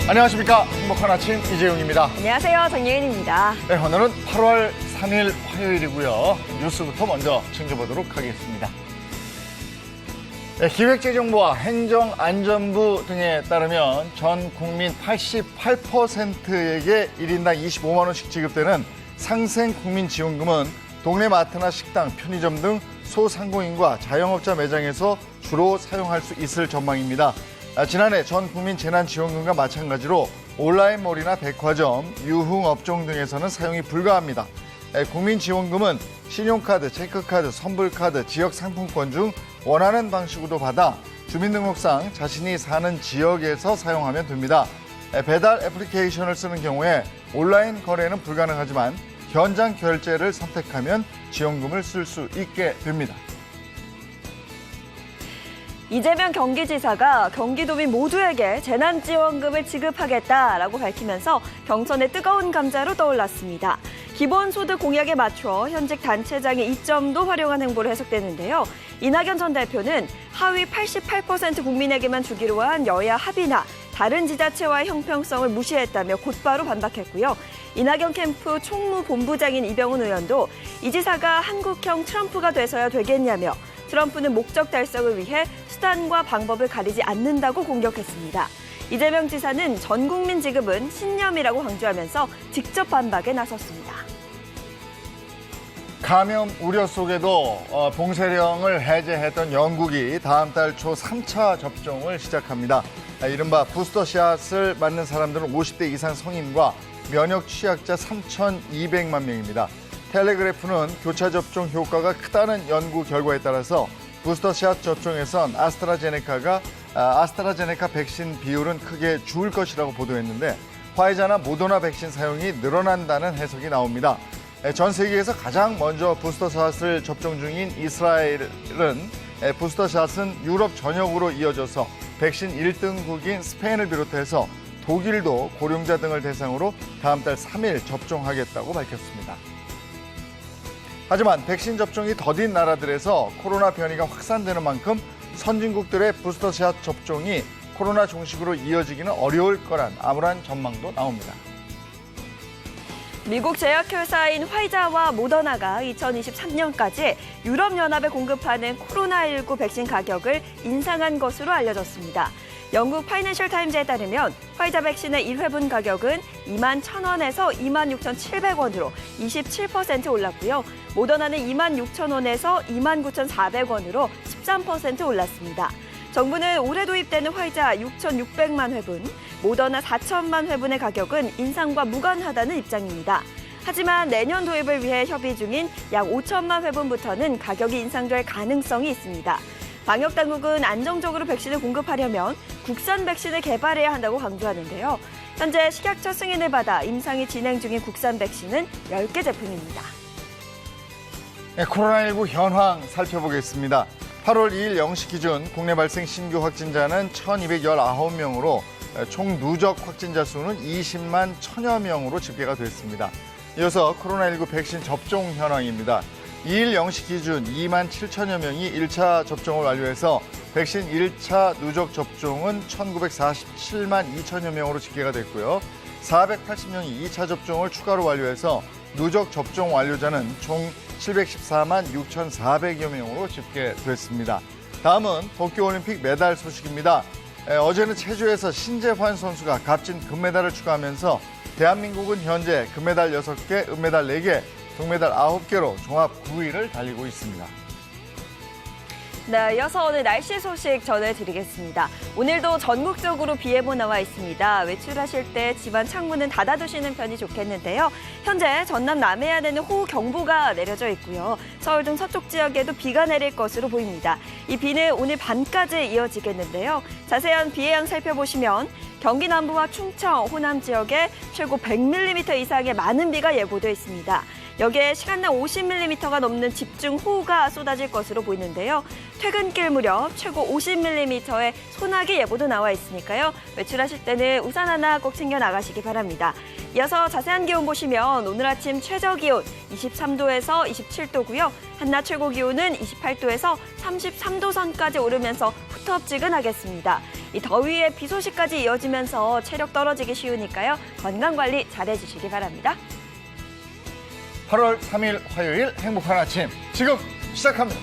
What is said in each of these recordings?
안녕하십니까. 행복한 아침 이재용입니다. 안녕하세요. 정예은입니다. 네, 오늘은 8월 3일 화요일이고요. 뉴스부터 먼저 챙겨보도록 하겠습니다. 네, 기획재정부와 행정안전부 등에 따르면 전 국민 88%에게 1인당 25만 원씩 지급되는 상생국민지원금은 동네 마트나 식당, 편의점 등 소상공인과 자영업자 매장에서 주로 사용할 수 있을 전망입니다. 지난해 전 국민 재난지원금과 마찬가지로 온라인몰이나 백화점, 유흥업종 등에서는 사용이 불가합니다. 국민지원금은 신용카드, 체크카드, 선불카드, 지역상품권 중 원하는 방식으로 받아 주민등록상 자신이 사는 지역에서 사용하면 됩니다. 배달 애플리케이션을 쓰는 경우에 온라인 거래는 불가능하지만 현장 결제를 선택하면 지원금을 쓸 수 있게 됩니다. 이재명 경기지사가 경기도민 모두에게 재난지원금을 지급하겠다라고 밝히면서 경선의 뜨거운 감자로 떠올랐습니다. 기본소득 공약에 맞춰 현직 단체장의 이점도 활용한 행보로 해석되는데요. 이낙연 전 대표는 하위 88% 국민에게만 주기로 한 여야 합의나 다른 지자체와의 형평성을 무시했다며 곧바로 반박했고요. 이낙연 캠프 총무본부장인 이병훈 의원도 이 지사가 한국형 트럼프가 돼서야 되겠냐며 트럼프는 목적 달성을 위해 수단과 방법을 가리지 않는다고 공격했습니다. 이재명 지사는 전 국민 지급은 신념이라고 강조하면서 직접 반박에 나섰습니다. 감염 우려 속에도 봉쇄령을 해제했던 영국이 다음 달 초 3차 접종을 시작합니다. 이른바 부스터샷을 맞는 사람들은 50대 이상 성인과 면역 취약자 3,200만 명입니다. 텔레그래프는 교차 접종 효과가 크다는 연구 결과에 따라서 부스터샷 접종에선 아스트라제네카 백신 비율은 크게 줄 것이라고 보도했는데 화이자나 모더나 백신 사용이 늘어난다는 해석이 나옵니다. 전 세계에서 가장 먼저 부스터샷을 접종 중인 이스라엘은 부스터샷은 유럽 전역으로 이어져서 백신 1등국인 스페인을 비롯해서 독일도 고령자 등을 대상으로 다음 달 3일 접종하겠다고 밝혔습니다. 하지만 백신 접종이 더딘 나라들에서 코로나 변이가 확산되는 만큼 선진국들의 부스터샷 접종이 코로나 종식으로 이어지기는 어려울 거란 암울한 전망도 나옵니다. 미국 제약회사인 화이자와 모더나가 2023년까지 유럽연합에 공급하는 코로나19 백신 가격을 인상한 것으로 알려졌습니다. 영국 파이낸셜 타임즈에 따르면 화이자 백신의 1회분 가격은 21,000원에서 26,700원으로 27% 올랐고요. 모더나는 26,000원에서 29,400원으로 13% 올랐습니다. 정부는 올해 도입되는 화이자 6,600만 회분, 모더나 4천만 회분의 가격은 인상과 무관하다는 입장입니다. 하지만 내년 도입을 위해 협의 중인 약 5천만 회분부터는 가격이 인상될 가능성이 있습니다. 방역당국은 안정적으로 백신을 공급하려면 국산 백신을 개발해야 한다고 강조하는데요. 현재 식약처 승인을 받아 임상이 진행 중인 국산 백신은 10개 제품입니다. 네, 코로나19 현황 살펴보겠습니다. 8월 2일 0시 기준 국내 발생 신규 확진자는 1,219명으로 총 누적 확진자 수는 20만 1,000여 명으로 집계가 됐습니다. 이어서 코로나19 백신 접종 현황입니다. 2일 0시 기준 2만 7천여 명이 1차 접종을 완료해서 백신 1차 누적 접종은 1,947만 2천여 명으로 집계가 됐고요. 480명이 2차 접종을 추가로 완료해서 누적 접종 완료자는 총 714만 6,400여 명으로 집계됐습니다. 다음은 도쿄올림픽 메달 소식입니다. 어제는 체조에서 신재환 선수가 값진 금메달을 추가하면서 대한민국은 현재 금메달 6개, 은메달 4개, 동메달 9개로 종합 9위를 달리고 있습니다. 네, 이어서 오늘 날씨 소식 전해드리겠습니다. 오늘도 전국적으로 비 예보 나와 있습니다. 외출하실 때 집안 창문은 닫아두시는 편이 좋겠는데요. 현재 전남 남해안에는 호우경보가 내려져 있고요. 서울 등 서쪽 지역에도 비가 내릴 것으로 보입니다. 이 비는 오늘 밤까지 이어지겠는데요. 자세한 비의 양 살펴보시면 경기 남부와 충청, 호남 지역에 최고 100mm 이상의 많은 비가 예보돼 있습니다. 여기에 시간당 50mm가 넘는 집중호우가 쏟아질 것으로 보이는데요. 퇴근길 무렵 최고 50mm의 소나기 예보도 나와 있으니까요. 외출하실 때는 우산 하나 꼭 챙겨 나가시기 바랍니다. 이어서 자세한 기온 보시면 오늘 아침 최저 기온 23도에서 27도고요. 한낮 최고 기온은 28도에서 33도 선까지 오르면서 후텁지근하겠습니다. 이 더위에 비 소식까지 이어지면서 체력 떨어지기 쉬우니까요. 건강관리 잘해주시기 바랍니다. 8월 3일 화요일 행복한 아침 지금 시작합니다.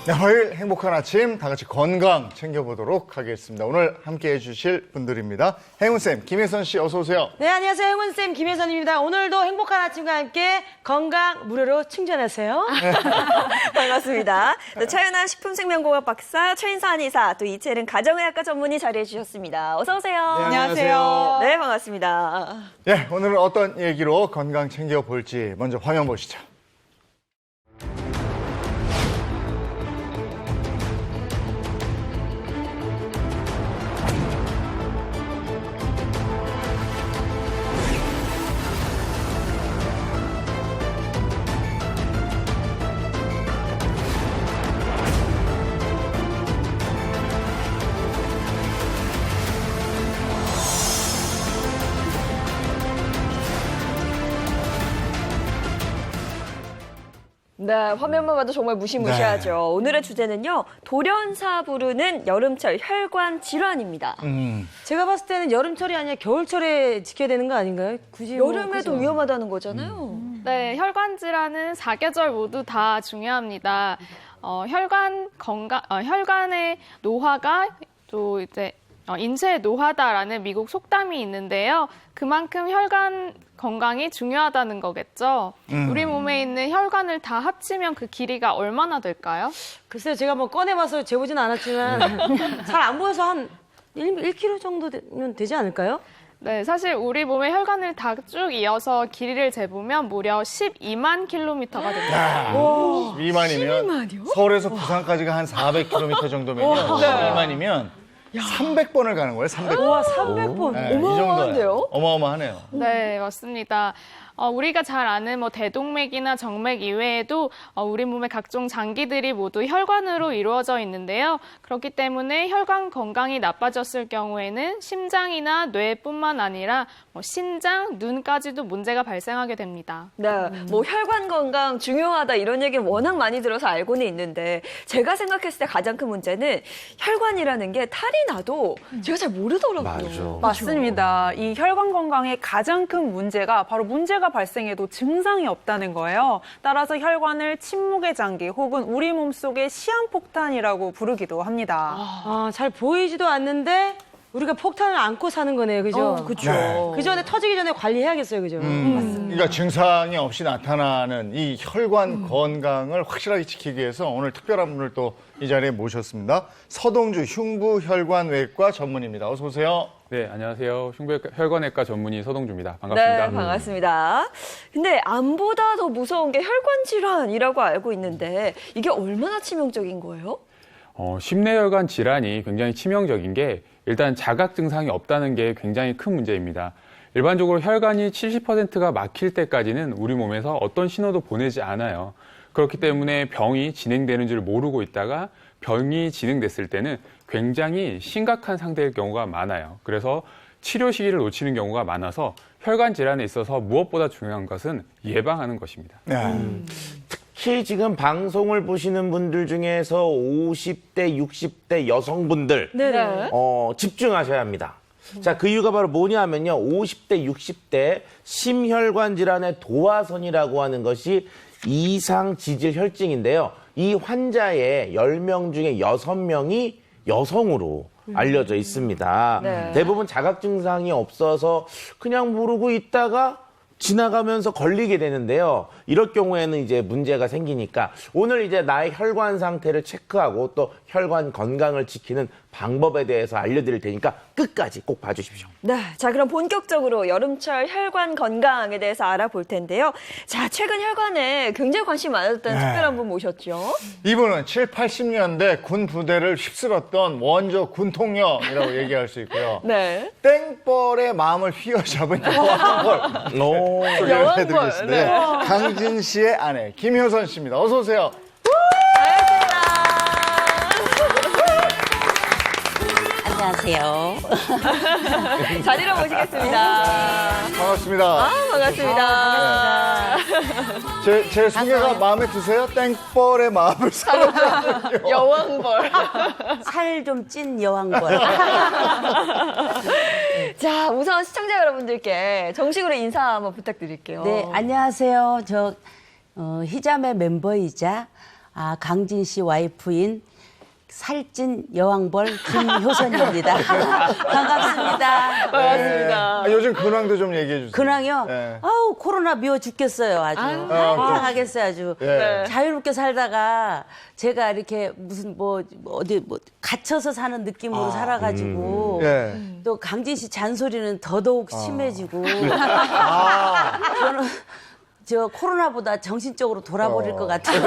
네, 화요일 행복한 아침 다 같이 건강 챙겨보도록 하겠습니다. 오늘 함께해 주실 분들입니다. 행운쌤, 김혜선 씨 어서 오세요. 네, 안녕하세요. 행운쌤 김혜선입니다. 오늘도 행복한 아침과 함께 건강 무료로 충전하세요. 반갑습니다. 또 차윤아 식품생명공학 박사, 최인서 한의사, 또 이채른 가정의학과 전문의 자리해 주셨습니다. 어서 오세요. 네, 안녕하세요. 네, 반갑습니다. 네, 오늘은 어떤 얘기로 건강 챙겨볼지 먼저 화면 보시죠. 네, 화면만 봐도 정말 무시무시하죠. 네. 오늘의 주제는요, 돌연사 부르는 여름철 혈관 질환입니다. 제가 봤을 때는 여름철이 아니라 겨울철에 지켜야 되는 거 아닌가요? 굳이 여름에도 위험하다는 거잖아요. 네, 혈관 질환은 사계절 모두 다 중요합니다. 혈관 건강, 혈관의 노화가 또 이제 인체의 노화다라는 미국 속담이 있는데요. 그만큼 혈관 건강이 중요하다는 거겠죠. 우리 몸에 있는 혈관을 다 합치면 그 길이가 얼마나 될까요? 글쎄요, 제가 뭐 꺼내봐서 재보진 않았지만 잘 안 보여서 한 1km 정도면 되지 않을까요? 네, 사실 우리 몸의 혈관을 다 쭉 이어서 길이를 재보면 무려 12만 킬로미터가 됩니다. 12만이면 서울에서 부산까지가 한 400km 정도면요. 12만이면 300번을 가는 거예요, 300번. 우와, 300번. 네, 어마어마한데요? 어마어마하네요. 네, 맞습니다. 우리가 잘 아는 대동맥이나 정맥 이외에도 우리 몸의 각종 장기들이 모두 혈관으로 이루어져 있는데요. 그렇기 때문에 혈관 건강이 나빠졌을 경우에는 심장이나 뇌뿐만 아니라 신장, 눈까지도 문제가 발생하게 됩니다. 네, 뭐 혈관 건강 중요하다 이런 얘기는 워낙 많이 들어서 알고는 있는데 제가 생각했을 때 가장 큰 문제는 혈관이라는 게 탈이 나도 제가 잘 모르더라고요. 맞습니다. 이 혈관 건강의 가장 큰 문제가 바로 문제가 발생해도 증상이 없다는 거예요. 따라서 혈관을 침묵의 장기 혹은 우리 몸속의 시한폭탄이라고 부르기도 합니다. 잘 보이지도 않는데 우리가 폭탄을 안고 사는 거네요, 그죠? 그렇죠. 네. 그 전에 터지기 전에 관리해야겠어요, 그죠? 그러니까 증상이 없이 나타나는 이 혈관 건강을 확실하게 지키기 위해서 오늘 특별한 분을 또 이 자리에 모셨습니다. 서동주 흉부혈관외과 전문의입니다. 어서 오세요. 네, 안녕하세요. 흉부혈관외과 전문의 서동주입니다. 반갑습니다. 네, 반갑습니다. 근데 암보다 더 무서운 게 혈관 질환이라고 알고 있는데 이게 얼마나 치명적인 거예요? 심내혈관 질환이 굉장히 치명적인 게 일단 자각 증상이 없다는 게 굉장히 큰 문제입니다. 일반적으로 혈관이 70%가 막힐 때까지는 우리 몸에서 어떤 신호도 보내지 않아요. 그렇기 때문에 병이 진행되는 줄 모르고 있다가 병이 진행됐을 때는 굉장히 심각한 상태일 경우가 많아요. 그래서 치료 시기를 놓치는 경우가 많아서 혈관 질환에 있어서 무엇보다 중요한 것은 예방하는 것입니다. 특히 지금 방송을 보시는 분들 중에서 50대, 60대 여성분들 네네. 집중하셔야 합니다. 자, 그 이유가 바로 뭐냐면요. 50대, 60대 심혈관 질환의 도화선이라고 하는 것이 이상 지질 혈증인데요. 이 환자의 10명 중에 6명이 여성으로 알려져 있습니다. 네. 대부분 자각 증상이 없어서 그냥 모르고 있다가 지나가면서 걸리게 되는데요. 이럴 경우에는 이제 문제가 생기니까 오늘 이제 나의 혈관 상태를 체크하고 또 혈관 건강을 지키는 방법에 대해서 알려드릴 테니까 끝까지 꼭 봐주십시오. 네, 자 그럼 본격적으로 여름철 혈관 건강에 대해서 알아볼 텐데요. 자, 최근 혈관에 굉장히 관심이 많았던 특별한 분 모셨죠. 이분은 7, 80년대 군 부대를 휩쓸었던 원조 군통령이라고 얘기할 수 있고요. 네. 땡벌의 마음을 휘어잡은 여왕벌 오. 소개를 해드리겠습니다. 네. 강진 씨의 아내 김효선 씨입니다. 어서 오세요. 안녕하세요. 자리로 모시겠습니다. 반갑습니다. 반갑습니다. 제 소개가 마음에 드세요? 땡벌의 마음을 사로잡은 여왕벌. 살 좀 찐 여왕벌. 자, 우선 시청자 여러분들께 정식으로 인사 한번 부탁드릴게요. 네, 안녕하세요. 저 희자매 멤버이자 강진 씨 와이프인 살찐 여왕벌 김효선입니다. 반갑습니다. 반갑습니다. 요즘 근황도 좀 얘기해 주세요. 근황이요? 네. 아우 코로나 미워 죽겠어요. 아주 환장하겠어요. 아주 네. 자유롭게 살다가 제가 이렇게 무슨 어디 갇혀서 사는 느낌으로 살아가지고 예. 또 강진 씨 잔소리는 더더욱 심해지고 저는 저 코로나보다 정신적으로 돌아버릴 것 같아요.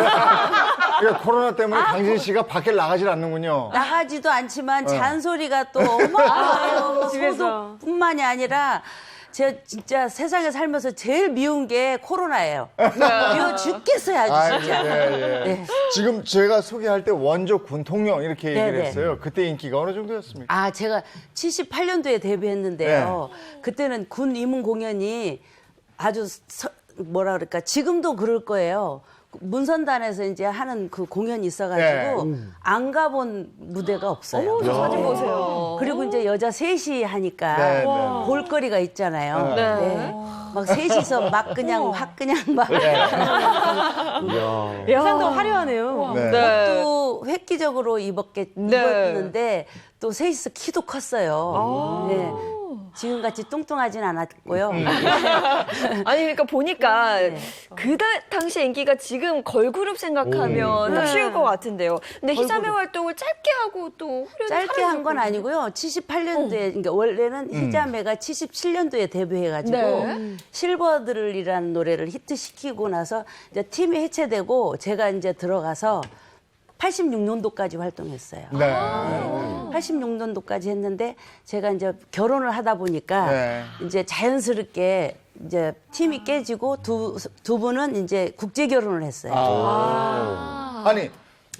그러니까 코로나 때문에 강진 씨가 밖에 나가질 않는군요. 나가지도 않지만 잔소리가 또 어마어마해요. 소득뿐만이 아니라 제가 진짜 세상에 살면서 제일 미운 게 코로나예요. 미워 죽겠어요, 아주 진짜. 예. 네. 지금 제가 소개할 때 원조 군통령 이렇게 얘기를 네네. 했어요. 그때 인기가 어느 정도였습니까? 제가 78년도에 데뷔했는데요. 그때는 군 임원 공연이 아주 뭐라 그럴까 지금도 그럴 거예요. 문선단에서 이제 하는 그 공연이 있어가지고 안 가본 무대가 없어요. 저 사진 보세요. 그리고 이제 여자 셋이 하니까 네, 네. 볼거리가 있잖아요. 네. 네. 막 셋이서 막 그냥 확 그냥 막 세상도 화려하네요. 네. 옷도 획기적으로 입었는데 또 셋이서 키도 컸어요. 네. 지금같이 뚱뚱하진 않았고요. 아니 그러니까 보니까 그 당시 인기가 지금 걸그룹 생각하면 딱 쉬울 것 같은데요. 근데 희자매 활동을 짧게 하고 또 후렴이 짧게 한 건 아니고요. 78년도에 그러니까 원래는 희자매가 77년도에 데뷔해가지고 네. 실버들이라는 노래를 히트시키고 나서 이제 팀이 해체되고 제가 이제 들어가서 86년도까지 활동했어요. 네. 86년도까지 했는데 제가 이제 결혼을 하다 보니까 네. 이제 자연스럽게 이제 팀이 깨지고 두 분은 이제 국제 결혼을 했어요. 아니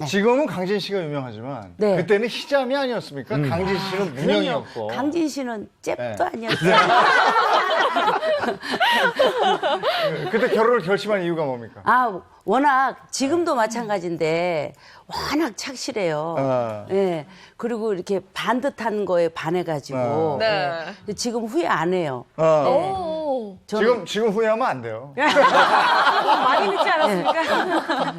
지금은 강진 씨가 유명하지만 네. 그때는 희잠이 아니었습니까? 강진 씨는 문영이었고. 강진 씨는 잽도 네. 아니었어요. 그때 결혼을 결심한 이유가 뭡니까? 워낙 지금도 마찬가지인데 워낙 착실해요. 예. 그리고 이렇게 반듯한 거에 반해가지고 네. 예. 지금 후회 안 해요. 오. 지금 후회하면 안 돼요. 많이 늦지 않았습니까?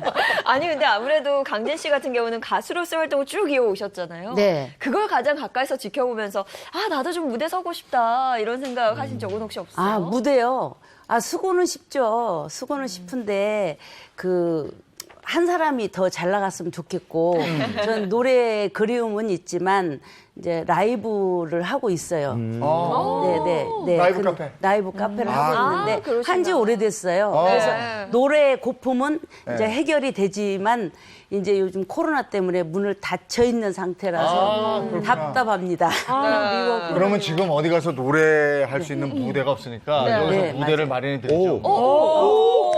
아니 근데 아무래도 강진 씨 같은 경우는 가수로서 활동을 쭉 이어오셨잖아요. 네. 그걸 가장 가까이서 지켜보면서 나도 좀 무대 서고 싶다 이런 생각 하신 적은 혹시 없어요? 무대요. 수고는 쉽죠. 수고는 쉽은데 한 사람이 더 잘 나갔으면 좋겠고 전 노래 그리움은 있지만 이제 라이브를 하고 있어요. 네. 라이브 카페? 라이브 카페를 하고 있는데 그러시구나. 한지 오래됐어요. 그래서 노래 고품은 이제 해결이 되지만 이제 요즘 코로나 때문에 문을 닫혀 있는 상태라서 그렇구나. 답답합니다. 그러면 지금 어디 가서 노래할 수 있는 무대가 없으니까 여기서 네, 무대를 마련해 드리죠.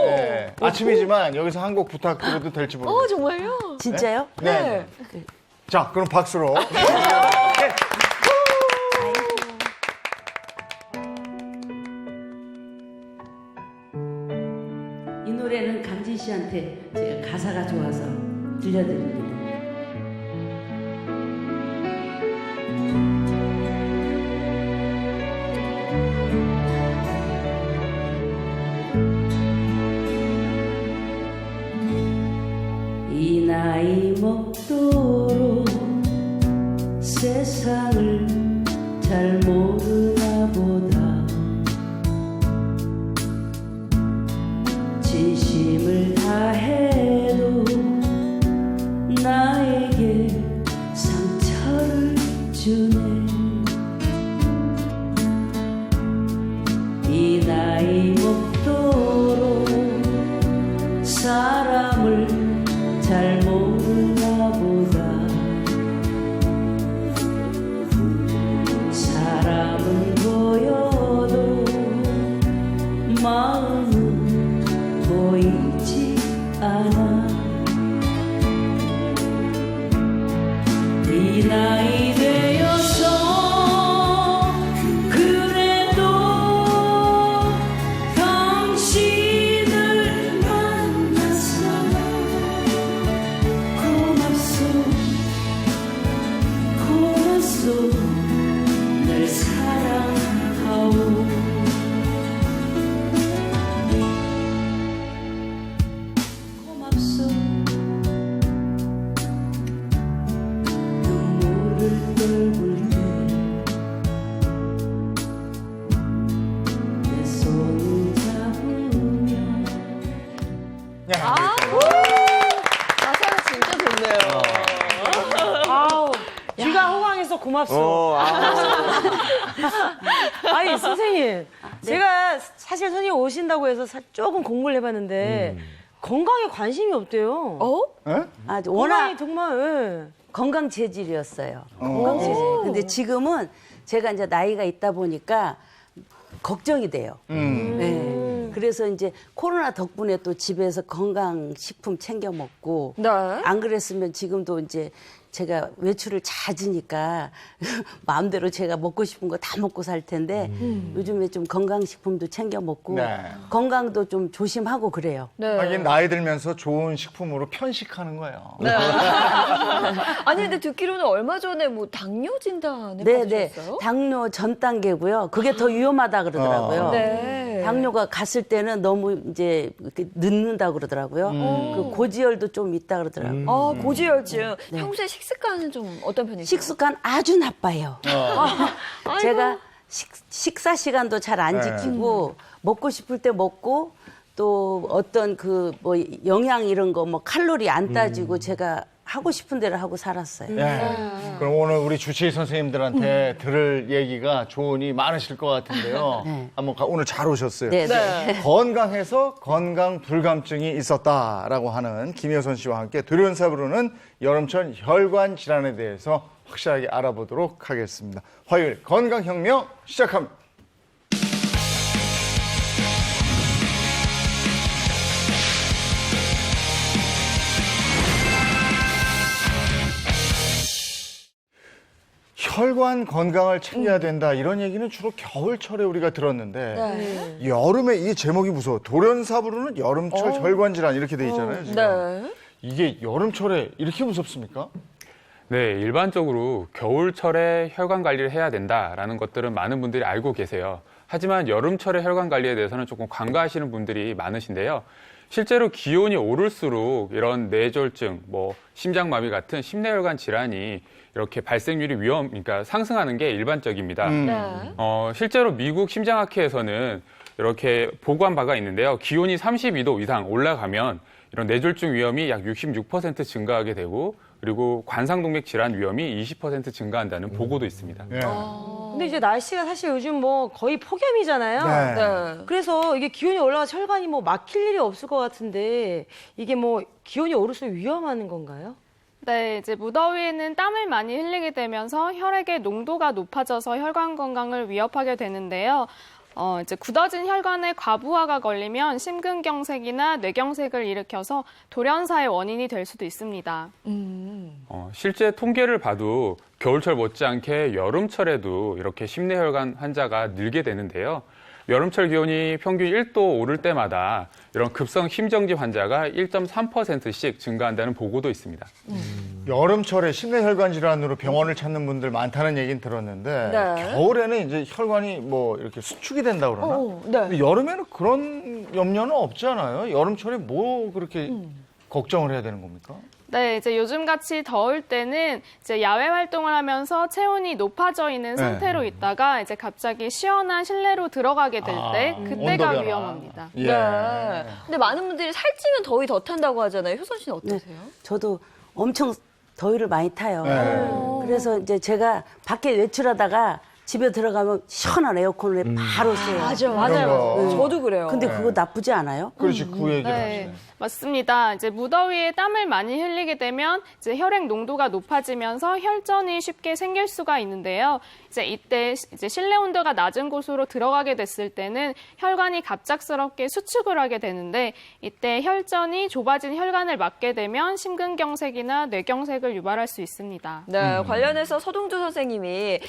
네. 아침이지만 여기서 한 곡 부탁드려도 될지 모르겠어요. 정말요? 진짜요? 네. 자, 그럼 박수로. 이 노래는 강진 씨한테 제가 가사가 좋아서 들려드립니다. 이 나이 먹도록 세상을 잘 모르나 보다. 진심을 다해도 나에게 주네 이 나이 먹도록 사람을 잘 모르나 보다 사람은 보여도 마음은 보이지 않아 이 나이 되어서 그래도 당신을 만나서 고맙소 널 사랑하오 고맙소 눈물을 떨굴 때내 손을 잡으면 가사가 진짜 좋네요. 아우, 귀가 호강해서 고맙소. 아니, 선생님. 제가 사실 선생님 오신다고 해서 조금 공부를 해봤는데, 건강에 관심이 없대요. 아, 건강이 워낙 정말, 예. 건강 체질이었어요. 건강 체질. 근데 지금은 제가 이제 나이가 있다 보니까 걱정이 돼요. 네. 그래서 이제 코로나 덕분에 또 집에서 건강식품 챙겨 먹고 네. 안 그랬으면 지금도 이제 제가 외출을 잦으니까 마음대로 제가 먹고 싶은 거 다 먹고 살 텐데 요즘에 좀 건강식품도 챙겨 먹고 네. 건강도 좀 조심하고 그래요. 하긴 나이 들면서 좋은 식품으로 편식하는 거예요. 네. 아니 근데 듣기로는 얼마 전에 뭐 당뇨 진단을 네네. 받으셨어요? 당뇨 전 단계고요. 그게 더 위험하다 그러더라고요. 네. 당뇨가 갔을 때는 너무 이제 이렇게 늦는다 그러더라고요. 그 고지혈도 좀 있다 그러더라고요. 아, 고지혈증. 평소에 식습관은 좀 어떤 편이세요? 식습관 아주 나빠요. 제가 식사 시간도 잘 안 지키고 먹고 싶을 때 먹고 또 어떤 그 뭐 영양 이런 거 뭐 칼로리 안 따지고 제가 하고 싶은 대로 하고 살았어요. 그럼 오늘 우리 주치의 선생님들한테 들을 얘기가 조언이 많으실 것 같은데요. 한번 오늘 잘 오셨어요. 네, 네. 건강해서 건강 불감증이 있었다라고 하는 김효선 씨와 함께 돌연사 부르는 여름철 혈관 질환에 대해서 확실하게 알아보도록 하겠습니다. 화요일 건강혁명 시작합니다. 혈관 건강을 챙겨야 된다 이런 얘기는 주로 겨울철에 우리가 들었는데 여름에 이 제목이 무서워. 돌연사 부르는 여름철 혈관 질환 이렇게 돼 있잖아요. 지금. 네. 이게 여름철에 이렇게 무섭습니까? 네, 일반적으로 겨울철에 혈관 관리를 해야 된다라는 것들은 많은 분들이 알고 계세요. 하지만 여름철에 혈관 관리에 대해서는 조금 관가하시는 분들이 많으신데요. 실제로 기온이 오를수록 이런 뇌졸중, 심장마비 같은 심내혈관 질환이 이렇게 발생률이 그러니까 상승하는 게 일반적입니다. 네. 실제로 미국 심장학회에서는 이렇게 보고한 바가 있는데요. 기온이 32도 이상 올라가면 이런 뇌졸중 위험이 약 66% 증가하게 되고 그리고 관상동맥 질환 위험이 20% 증가한다는 보고도 있습니다. 네. 근데 이제 날씨가 사실 요즘 거의 폭염이잖아요. 네. 그래서 이게 기온이 올라가서 혈관이 막힐 일이 없을 것 같은데 이게 기온이 오를수록 위험한 건가요? 네, 이제 무더위에는 땀을 많이 흘리게 되면서 혈액의 농도가 높아져서 혈관 건강을 위협하게 되는데요. 이제 굳어진 혈관에 과부하가 걸리면 심근경색이나 뇌경색을 일으켜서 돌연사의 원인이 될 수도 있습니다. 실제 통계를 봐도 겨울철 못지않게 여름철에도 이렇게 심내혈관 환자가 늘게 되는데요. 여름철 기온이 평균 1도 오를 때마다 이런 급성 심정지 환자가 1.3%씩 증가한다는 보고도 있습니다. 여름철에 심내혈관 질환으로 병원을 찾는 분들 많다는 얘기는 들었는데 네. 겨울에는 이제 혈관이 이렇게 수축이 된다고 그러나? 네. 근데 여름에는 그런 염려는 없잖아요. 여름철에 그렇게 걱정을 해야 되는 겁니까? 네, 이제 요즘같이 더울 때는 이제 야외 활동을 하면서 체온이 높아져 있는 상태로 있다가 이제 갑자기 시원한 실내로 들어가게 될 때 그때가 온도 변화. 위험합니다. 예. 네. 근데 많은 분들이 살찌면 더위 더 탄다고 하잖아요. 효선 씨는 어떠세요? 저도 엄청 더위를 많이 타요. 네. 그래서 이제 제가 밖에 외출하다가 집에 들어가면 시원한 에어컨을 바로 써요. 맞아요. 저도 그래요. 근데 그거 나쁘지 않아요? 그렇지, 그 얘기를 네, 하시네. 맞습니다. 이제 무더위에 땀을 많이 흘리게 되면 이제 혈액 농도가 높아지면서 혈전이 쉽게 생길 수가 있는데요. 이제 이때 이제 실내 온도가 낮은 곳으로 들어가게 됐을 때는 혈관이 갑작스럽게 수축을 하게 되는데 이때 혈전이 좁아진 혈관을 막게 되면 심근경색이나 뇌경색을 유발할 수 있습니다. 네, 관련해서 서동주 선생님이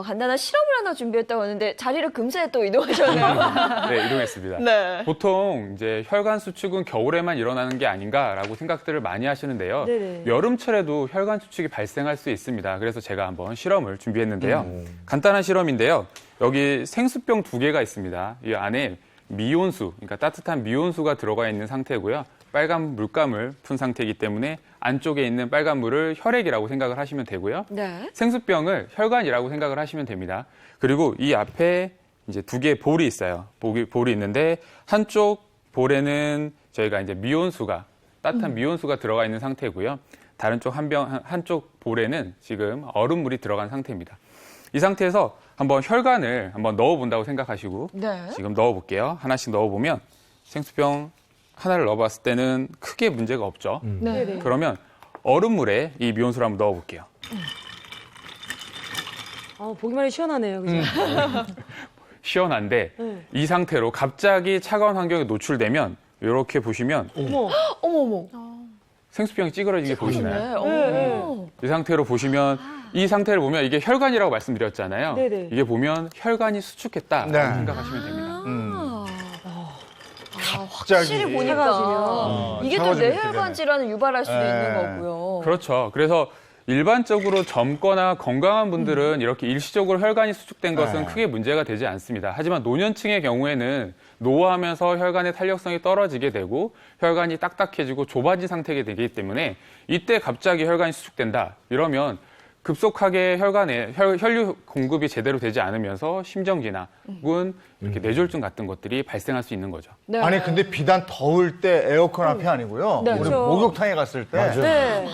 간단한 실험을 하나 준비했다고 하는데 자리를 금세 또 이동하셨네요. 네, 이동했습니다. 네. 보통 이제 혈관 수축은 겨울에만 일어나는 게 아닌가라고 생각들을 많이 하시는데요. 네네. 여름철에도 혈관 수축이 발생할 수 있습니다. 그래서 제가 한번 실험을 준비했는데요. 간단한 실험인데요. 여기 생수병 2개가 있습니다. 이 안에 미온수, 그러니까 따뜻한 미온수가 들어가 있는 상태고요. 빨간 물감을 푼 상태이기 때문에 안쪽에 있는 빨간 물을 혈액이라고 생각을 하시면 되고요. 네. 생수병을 혈관이라고 생각을 하시면 됩니다. 그리고 이 앞에 이제 2개의 볼이 있어요. 볼이 있는데 한쪽 볼에는 저희가 이제 미온수가 따뜻한 미온수가 들어가 있는 상태고요. 다른 쪽 한쪽 볼에는 지금 얼음물이 들어간 상태입니다. 이 상태에서 한번 혈관을 한번 넣어본다고 생각하시고 네. 지금 넣어볼게요. 하나씩 넣어보면 생수병 하나를 넣어봤을 때는 크게 문제가 없죠. 네. 그러면 얼음물에 이 미온수를 한번 넣어볼게요. 보기만 해도 시원하네요. 그죠? 시원한데 네. 이 상태로 갑자기 차가운 환경에 노출되면 이렇게 보시면 어머. 생수병이 찌그러지게 보이시나요? 네. 이 상태로 보시면 이 상태를 보면 이게 혈관이라고 말씀드렸잖아요. 네네. 이게 보면 혈관이 수축했다라고 네. 생각하시면 됩니다. 확실히 보니까 이게 또 차가워지면 뇌혈관 되네. 질환을 유발할 수도 네. 있는 거고요. 그렇죠. 그래서 일반적으로 젊거나 건강한 분들은 이렇게 일시적으로 혈관이 수축된 것은 네. 크게 문제가 되지 않습니다. 하지만 노년층의 경우에는 노화하면서 혈관의 탄력성이 떨어지게 되고 혈관이 딱딱해지고 좁아진 상태가 되기 때문에 이때 갑자기 혈관이 수축된다. 이러면 급속하게 혈관에 혈류 공급이 제대로 되지 않으면서 심정지나 혹은 이렇게 뇌졸중 같은 것들이 발생할 수 있는 거죠. 네. 아니 근데 비단 더울 때 에어컨 앞이 아니고요. 네. 우리 그렇죠. 목욕탕에 갔을 때, 네.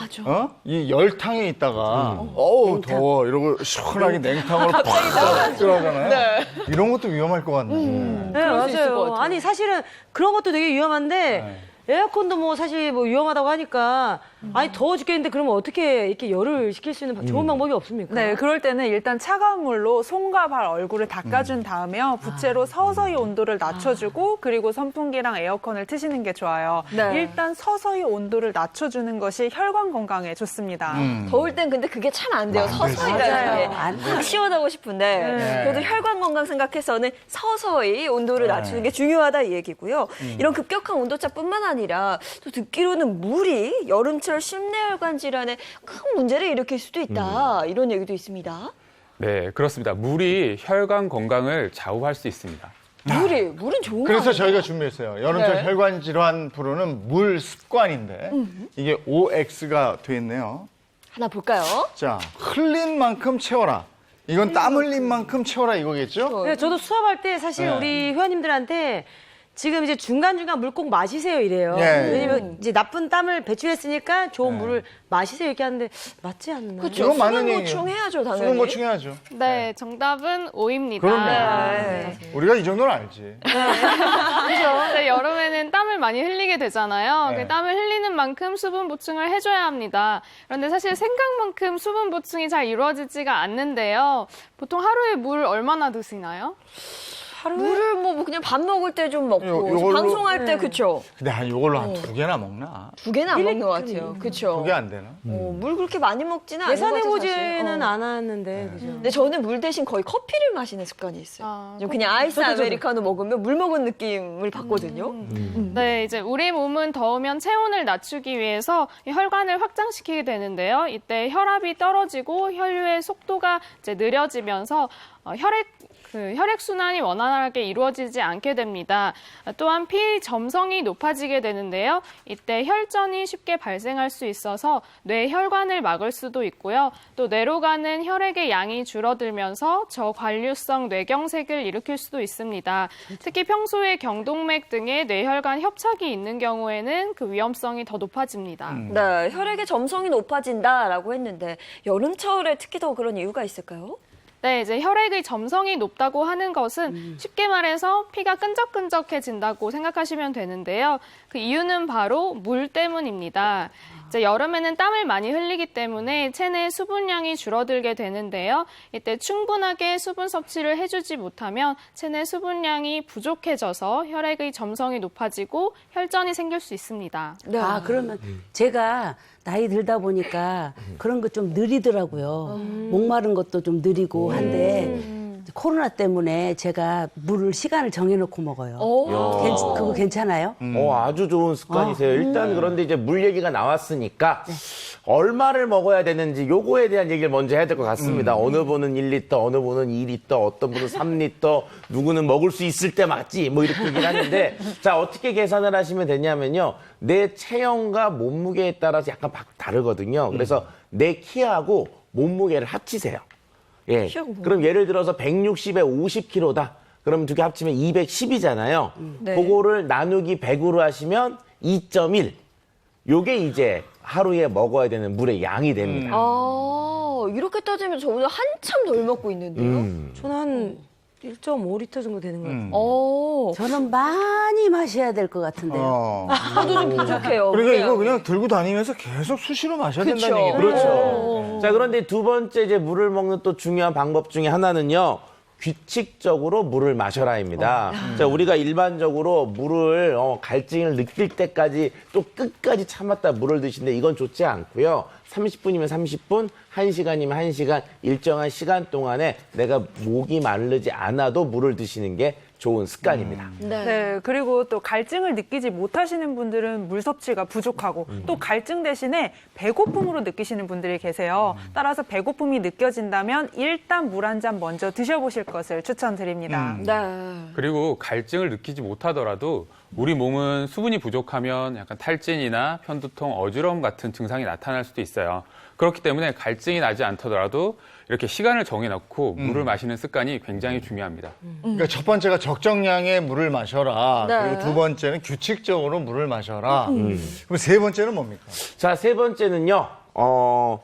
이 열탕에 있다가 어우 더워 이러고 시원하게 냉탕으로 팍 들어가잖아요. 이런 것도 위험할 것 같네. 네, 그럴 수 있을 것 맞아요. 같아요. 아니, 사실은 그런 것도 되게 위험한데, 에어컨도 뭐 사실 뭐 위험하다고 하니까, 아니, 더워 죽겠는데 그러면 어떻게 이렇게 열을 식힐 수 있는 좋은 방법이 없습니까? 네, 그럴 때는 일단 차가운 물로 손과 발, 얼굴을 닦아준 다음에요. 부채로 서서히 온도를 낮춰주고 그리고 선풍기랑 에어컨을 트시는 게 좋아요. 네. 일단 서서히 온도를 낮춰주는 것이 혈관 건강에 좋습니다. 더울 땐 근데 그게 참 안 돼요. 서서히라는 게. 안 확 시원하고 싶은데 그래도 혈관 건강 생각해서는 서서히 온도를 낮추는 게 중요하다 이 얘기고요. 이런 급격한 온도차뿐만 아니라 또 듣기로는 물이 여름철 심내혈관 질환에 큰 문제를 일으킬 수도 있다. 이런 얘기도 있습니다. 네, 그렇습니다. 물이 혈관 건강을 좌우할 수 있습니다. 물은 좋은 거 그래서 아니에요? 저희가 준비했어요. 여름철 네. 혈관 질환 부르는 물 습관인데 이게 OX가 돼 있네요. 하나 볼까요? 자, 흘린 만큼 채워라. 이건 땀 흘린 만큼 채워라 이거겠죠? 네, 저도 수업할 때 사실 네. 우리 회원님들한테 지금 이제 중간중간 물 꼭 마시세요 이래요. 예. 왜냐면 이제 나쁜 땀을 배출했으니까 좋은 물을 마시세요 이렇게 하는데 맞지 않나요? 그렇죠. 이건 맞는 수분 얘기예요. 보충해야죠, 당연히. 수분 보충해야죠. 네, 정답은 O입니다. 그럼요. 네. 우리가 이 정도는 알지. 네, 여름에는 땀을 많이 흘리게 되잖아요. 네. 그 땀을 흘리는 만큼 수분 보충을 해줘야 합니다. 그런데 사실 생각만큼 수분 보충이 잘 이루어지지가 않는데요. 보통 하루에 물 얼마나 드시나요? 물을 뭐 그냥 밥 먹을 때 좀 먹고 요걸로- 방송할 때 그쵸? 근데 한 이걸로 한 2개나 먹나? 2개는 안 먹는 것 같아요. 그쵸? 2개 안 되나? 물 그렇게 많이 먹지는 않는 것 같아요. 예산해보지는 사실. 않았는데 그죠? 근데 저는 물 대신 거의 커피를 마시는 습관이 있어요. 아, 좀 그냥 아이스 아메리카노 먹으면 물 먹은 느낌을 받거든요. 네, 이제 우리 몸은 더우면 체온을 낮추기 위해서 이 혈관을 확장시키게 되는데요. 이때 혈압이 떨어지고 혈류의 속도가 이제 느려지면서 혈액 그 혈액순환이 원활하게 이루어지지 않게 됩니다. 또한 피 점성이 높아지게 되는데요. 이때 혈전이 쉽게 발생할 수 있어서 뇌 혈관을 막을 수도 있고요. 또 뇌로 가는 혈액의 양이 줄어들면서 저관류성 뇌경색을 일으킬 수도 있습니다. 특히 평소에 경동맥 등의 뇌혈관 협착이 있는 경우에는 그 위험성이 더 높아집니다. 네, 혈액의 점성이 높아진다라고 했는데 여름철에 특히 더 그런 이유가 있을까요? 네, 이제 혈액의 점성이 높다고 하는 것은 쉽게 말해서 피가 끈적끈적해진다고 생각하시면 되는데요. 그 이유는 바로 물 때문입니다. 이제 여름에는 땀을 많이 흘리기 때문에 체내 수분량이 줄어들게 되는데요. 이때 충분하게 수분 섭취를 해주지 못하면 체내 수분량이 부족해져서 혈액의 점성이 높아지고 혈전이 생길 수 있습니다. 네. 아, 그러면 제가 나이 들다 보니까 그런 거 좀 느리더라고요. 목마른 것도 좀 느리고 한데 코로나 때문에 제가 물을 시간을 정해놓고 먹어요. 그거 괜찮아요? 아주 좋은 습관이세요. 일단 그런데 이제 물 얘기가 나왔으니까 얼마를 먹어야 되는지 요거에 대한 얘기를 먼저 해야 될 것 같습니다. 어느 분은 1리터, 어느 분은 2리터, 어떤 분은 3리터, 누구는 먹을 수 있을 때 맞지 뭐 이렇게 얘기를 하는데 자, 어떻게 계산을 하시면 되냐면요. 내 체형과 몸무게에 따라서 약간 다르거든요. 그래서 내 키하고 몸무게를 합치세요. 예. 그럼 예를 들어서 160에 50kg다. 그럼 두 개 합치면 210이잖아요. 네. 그거를 나누기 100으로 하시면 2.1. 요게 이제 하루에 먹어야 되는 물의 양이 됩니다. 이렇게 따지면 저 오늘 한참 덜 먹고 있는데요. 저는 한 1.5리터 정도 되는 것 같아요. 저는 많이 마셔야 될 것 같은데요. 저도 좀 부족해요. 그러니까 이거 그냥 들고 다니면서 계속 수시로 마셔야 된다는 얘기죠. 그렇죠. 자, 그런데 두 번째 이제 물을 먹는 또 중요한 방법 중에 하나는요. 규칙적으로 물을 마셔라입니다. 자, 우리가 일반적으로 물을 갈증을 느낄 때까지 또 끝까지 참았다 물을 드시는데 이건 좋지 않고요. 30분이면 30분, 1시간이면 1시간, 일정한 시간 동안에 내가 목이 마르지 않아도 물을 드시는 게 좋은 습관입니다. 네, 그리고 또 갈증을 느끼지 못하시는 분들은 물 섭취가 부족하고 또 갈증 대신에 배고픔으로 느끼시는 분들이 계세요. 따라서 배고픔이 느껴진다면 일단 물 한 잔 먼저 드셔보실 것을 추천드립니다. 네. 그리고 갈증을 느끼지 못하더라도 우리 몸은 수분이 부족하면 약간 탈진이나 편두통, 어지러움 같은 증상이 나타날 수도 있어요. 그렇기 때문에 갈증이 나지 않더라도 이렇게 시간을 정해놓고 물을 마시는 습관이 굉장히 중요합니다. 그러니까 첫 번째가 적정량의 물을 마셔라. 네. 그리고 두 번째는 규칙적으로 물을 마셔라. 그럼 세 번째는 뭡니까? 자, 세 번째는요.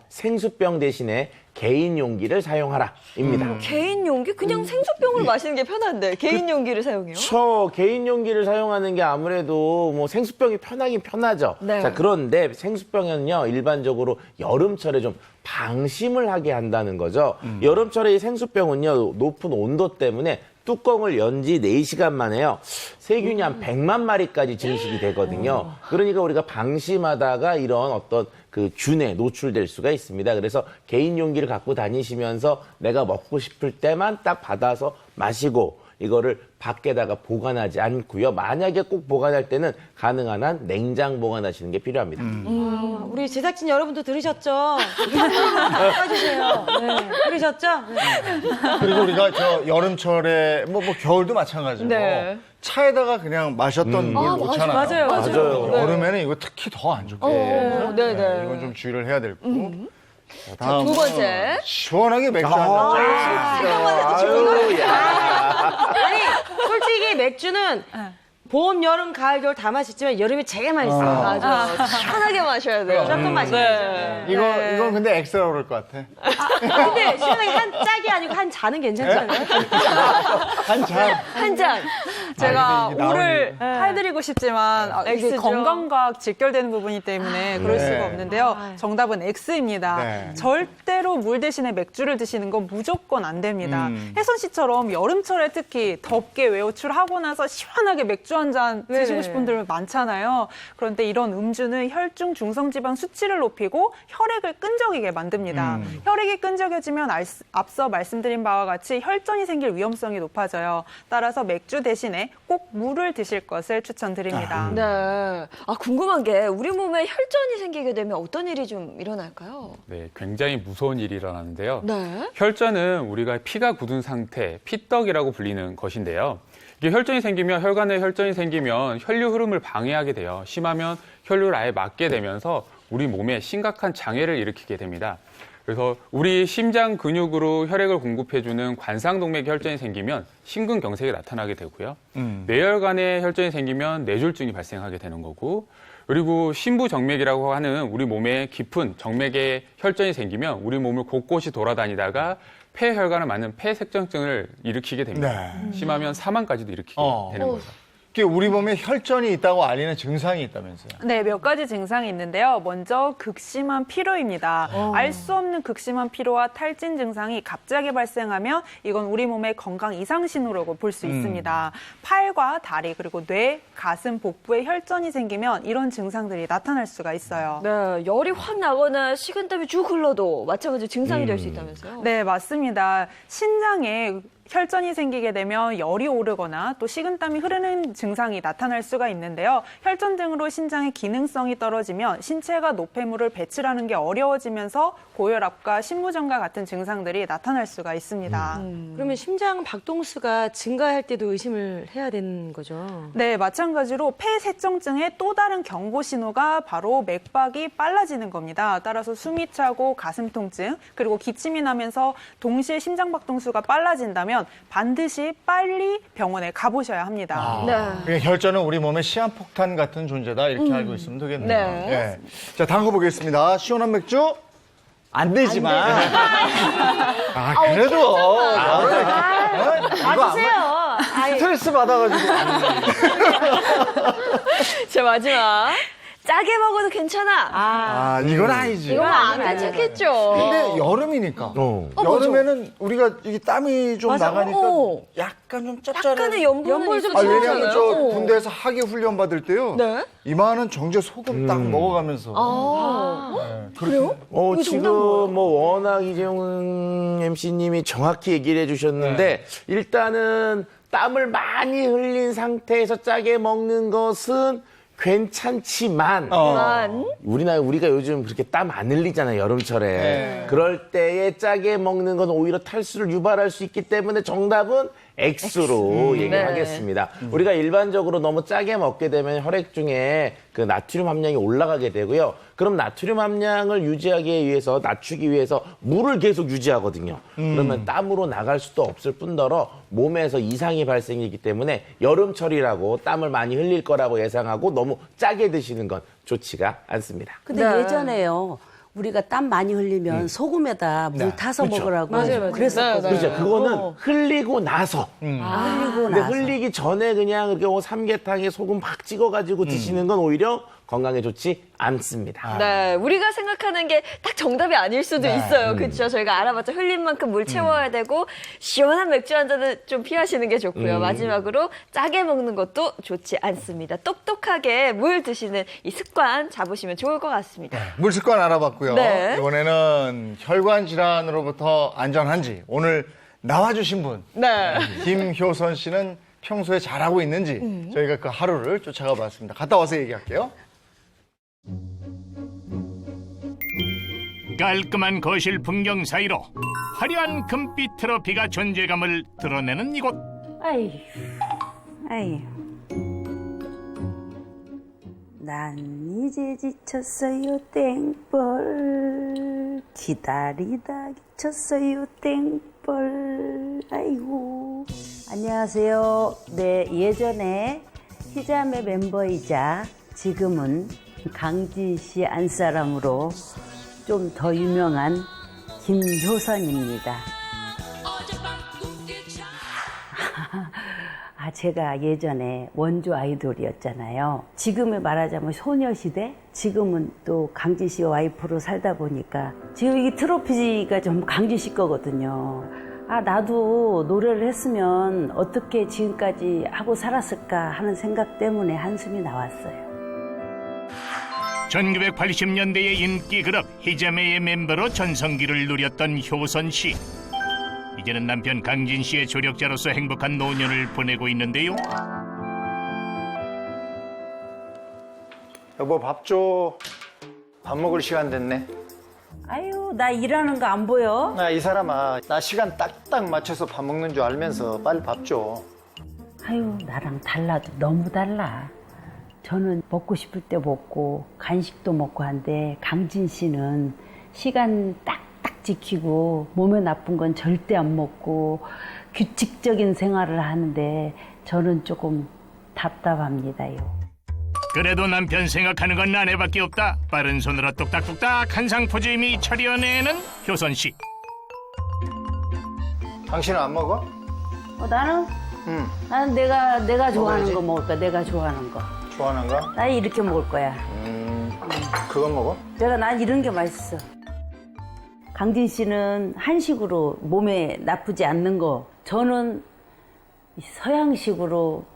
생수병 대신에 개인 용기를 사용하라입니다. 개인 용기? 그냥 생수병을 마시는 게 편한데 개인 용기를 사용해요? 개인 용기를 사용하는 게 아무래도 뭐 생수병이 편하긴 편하죠. 네. 자, 그런데 생수병은요, 일반적으로 여름철에 좀 방심을 하게 한다는 거죠. 여름철에 이 생수병은요, 높은 온도 때문에 뚜껑을 연 지 4시간 만에요. 세균이 한 100만 마리까지 증식이 되거든요. 그러니까 우리가 방심하다가 이런 어떤 그 균에 노출될 수가 있습니다. 그래서 개인 용기를 갖고 다니시면서 내가 먹고 싶을 때만 딱 받아서 마시고 이거를 밖에다가 보관하지 않고요. 만약에 꼭 보관할 때는 가능한 한 냉장 보관하시는 게 필요합니다. 우리 제작진 여러분도 들으셨죠? 해주세요. 네. 들으셨죠? 네. 그리고 우리가 저 여름철에 뭐 겨울도 마찬가지고 네. 차에다가 그냥 마셨던 물 놓잖아요. 맞아요. 여름에는 이거 특히 더 안 좋게. 네네. 이건 좀 주의를 해야 될 거고. 자, 자, 다음 두 번째. 시원하게 맥주 한 잔. 아니, 솔직히 맥주는 봄, 여름, 가을, 겨울 다 맛있지만 여름이 제일 맛있어요. 맞아. 시원하게 마셔야 돼요. 무조건 맛있어요. 이건 근데 엑스라 그럴 것 같아. 근데 시원하게 한 짝이 아니고 한 잔은 괜찮잖아요. 한 잔. 한 잔. 제가 이게 나오니. 오를 해드리고 싶지만 이게 X죠. 건강과 직결되는 부분이기 때문에 그럴 네. 수가 없는데요. 정답은 X입니다. 네. 절대로 물 대신에 맥주를 드시는 건 무조건 안 됩니다. 혜선 씨처럼 여름철에 특히 덥게 외출하고 나서 시원하게 맥주 한 잔 드시고 싶은 분들 많잖아요. 그런데 이런 음주는 혈중 중성지방 수치를 높이고 혈액을 끈적이게 만듭니다. 혈액이 끈적여지면 앞서 말씀드린 바와 같이 혈전이 생길 위험성이 높아져요. 따라서 맥주 대신에 꼭 물을 드실 것을 추천드립니다. 네. 아, 궁금한 게 우리 몸에 혈전이 생기게 되면 어떤 일이 좀 일어날까요? 네, 굉장히 무서운 일이 일어나는데요. 네. 혈전은 우리가 피가 굳은 상태, 피떡이라고 불리는 것인데요. 이게 혈전이 생기면 혈관에 혈전이 생기면 혈류 흐름을 방해하게 돼요. 심하면 혈류를 아예 막게 되면서 우리 몸에 심각한 장애를 일으키게 됩니다. 그래서 우리 심장 근육으로 혈액을 공급해주는 관상동맥 혈전이 생기면 심근경색이 나타나게 되고요. 뇌혈관에 혈전이 생기면 뇌졸중이 발생하게 되는 거고, 그리고 심부정맥이라고 하는 우리 몸에 깊은 정맥에 혈전이 생기면 우리 몸을 곳곳이 돌아다니다가 폐혈관을 맞는 폐색정증을 일으키게 됩니다. 네. 심하면 사망까지도 일으키게 되는 거죠. 이게 우리 몸에 혈전이 있다고 알리는 증상이 있다면서요? 네, 몇 가지 증상이 있는데요. 먼저 극심한 피로입니다. 알 수 없는 극심한 피로와 탈진 증상이 갑자기 발생하면 이건 우리 몸의 건강 이상 신호라고 볼 수 있습니다. 팔과 다리 그리고 뇌, 가슴, 복부에 혈전이 생기면 이런 증상들이 나타날 수가 있어요. 네, 열이 확 나거나 식은땀이 쭉 흘러도 마찬가지로 증상이 될 수 있다면서요? 네, 맞습니다. 신장에 혈전이 생기게 되면 열이 오르거나 또 식은땀이 흐르는 증상이 나타날 수가 있는데요. 혈전 등으로 신장의 기능성이 떨어지면 신체가 노폐물을 배출하는 게 어려워지면서 고혈압과 심부전과 같은 증상들이 나타날 수가 있습니다. 그러면 심장 박동수가 증가할 때도 의심을 해야 되는 거죠? 네, 마찬가지로 폐색정증의 또 다른 경고 신호가 바로 맥박이 빨라지는 겁니다. 따라서 숨이 차고 가슴 통증, 그리고 기침이 나면서 동시에 심장 박동수가 빨라진다면 반드시 빨리 병원에 가보셔야 합니다. 네. 혈전은 우리 몸의 시한폭탄 같은 존재다 이렇게 알고 있으면 되겠네요. 네. 예. 자, 다음 거 보겠습니다. 시원한 맥주 안 되지만. 그래도 이거 주세요. 스트레스 받아가지고. 자, 마지막. 짜게 먹어도 괜찮아. 이건 아니지. 이거 안 괜찮겠죠. 근데 여름이니까. 여름에는 우리가 이게 땀이 좀 나가니까 약간 좀 짭짤해. 약간의 염분이 좀 왜냐면 들어가잖아요. 저 군대에서 하계 훈련 받을 때요. 네. 이마는 정제 소금 딱 먹어가면서. 그래요? 이거 지금 정답 뭐예요? 뭐 워낙 이재용 MC님이 정확히 얘기를 해주셨는데 일단은 땀을 많이 흘린 상태에서 짜게 먹는 것은 괜찮지만 우리가 요즘 그렇게 땀 안 흘리잖아요, 여름철에. 그럴 때에 짜게 먹는 건 오히려 탈수를 유발할 수 있기 때문에 정답은 X로 얘기하겠습니다. 우리가 일반적으로 너무 짜게 먹게 되면 혈액 중에 그 나트륨 함량이 올라가게 되고요. 그럼 나트륨 함량을 유지하기 위해서, 낮추기 위해서 물을 계속 유지하거든요. 그러면 땀으로 나갈 수도 없을 뿐더러 몸에서 이상이 발생이기 때문에 여름철이라고 땀을 많이 흘릴 거라고 예상하고 너무 짜게 드시는 건 좋지가 않습니다. 근데 예전에요. 우리가 땀 많이 흘리면 소금에다 물 타서 먹으라고 그랬었거든요. 그렇죠. 그거는 흘리고 나서. 흘리고 근데 나서. 흘리기 전에 그냥 이렇게 삼계탕에 소금 팍 찍어가지고 드시는 건 오히려 건강에 좋지 않습니다. 네, 우리가 생각하는 게 딱 정답이 아닐 수도 있어요. 그렇죠? 저희가 알아봤죠. 흘린 만큼 물 채워야 되고 시원한 맥주 한 잔은 좀 피하시는 게 좋고요. 마지막으로 짜게 먹는 것도 좋지 않습니다. 똑똑하게 물 드시는 이 습관 잡으시면 좋을 것 같습니다. 물 습관 알아봤고요. 네. 이번에는 혈관 질환으로부터 안전한지 오늘 나와주신 분 네. 김효선 씨는 평소에 잘하고 있는지 저희가 그 하루를 쫓아가 봤습니다. 갔다 와서 얘기할게요. 깔끔한 거실 풍경 사이로 화려한 금빛 트로피가 존재감을 드러내는 이곳. 아이. 난 이제 지쳤어요, 땡벌. 기다리다 지쳤어요, 땡벌. 아이고. 안녕하세요. 네, 예전에 희자매 멤버이자 지금은 강진 씨 안사람으로 좀 더 유명한 김효선입니다. 제가 예전에 원조 아이돌이었잖아요. 지금에 말하자면 소녀시대? 지금은 또 강진 씨 와이프로 살다 보니까 지금 이 트로피가 좀 강진 씨 거거든요. 나도 노래를 했으면 어떻게 지금까지 하고 살았을까 하는 생각 때문에 한숨이 나왔어요. 1980년대의 인기 그룹 희자매의 멤버로 전성기를 누렸던 효선 씨. 이제는 남편 강진 씨의 조력자로서 행복한 노년을 보내고 있는데요. 여보 밥 줘. 밥 먹을 시간 됐네. 아유, 나 일하는 거 안 보여? 이 사람아, 나 시간 딱딱 맞춰서 밥 먹는 줄 알면서 빨리 밥 줘. 아유, 나랑 달라도 너무 달라. 저는 먹고 싶을 때 먹고 간식도 먹고 한데 강진 씨는 시간 딱딱 지키고 몸에 나쁜 건 절대 안 먹고 규칙적인 생활을 하는데 저는 조금 답답합니다요. 그래도 남편 생각하는 건 아내밖에 없다. 빠른 손으로 뚝딱뚝딱 한상 포즈 이미 차려내는 효선 씨. 당신은 안 먹어? 나는 응. 나는 내가 좋아하는 먹어야지. 거 먹을 거야. 내가 좋아하는 거. 좋아하는 거? 나 이렇게 먹을 거야. 그건 먹어? 난 이런 게 맛있어. 강진 씨는 한식으로 몸에 나쁘지 않는 거. 저는 서양식으로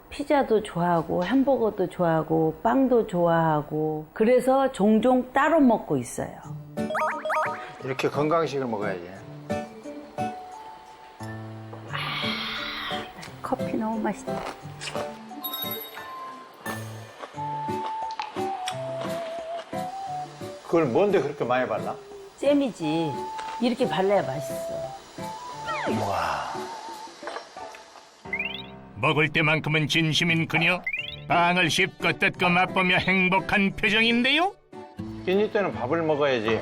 피자도 좋아하고 햄버거도 좋아하고 빵도 좋아하고 그래서 종종 따로 먹고 있어요. 이렇게 건강식을 먹어야지. 커피 너무 맛있다. 그걸 뭔데 그렇게 많이 발라? 잼이지. 이렇게 발라야 맛있어. 먹을 때만큼은 진심인 그녀. 빵을 씹고 뜯고 맛보며 행복한 표정인데요. 끼니 때는 밥을 먹어야지.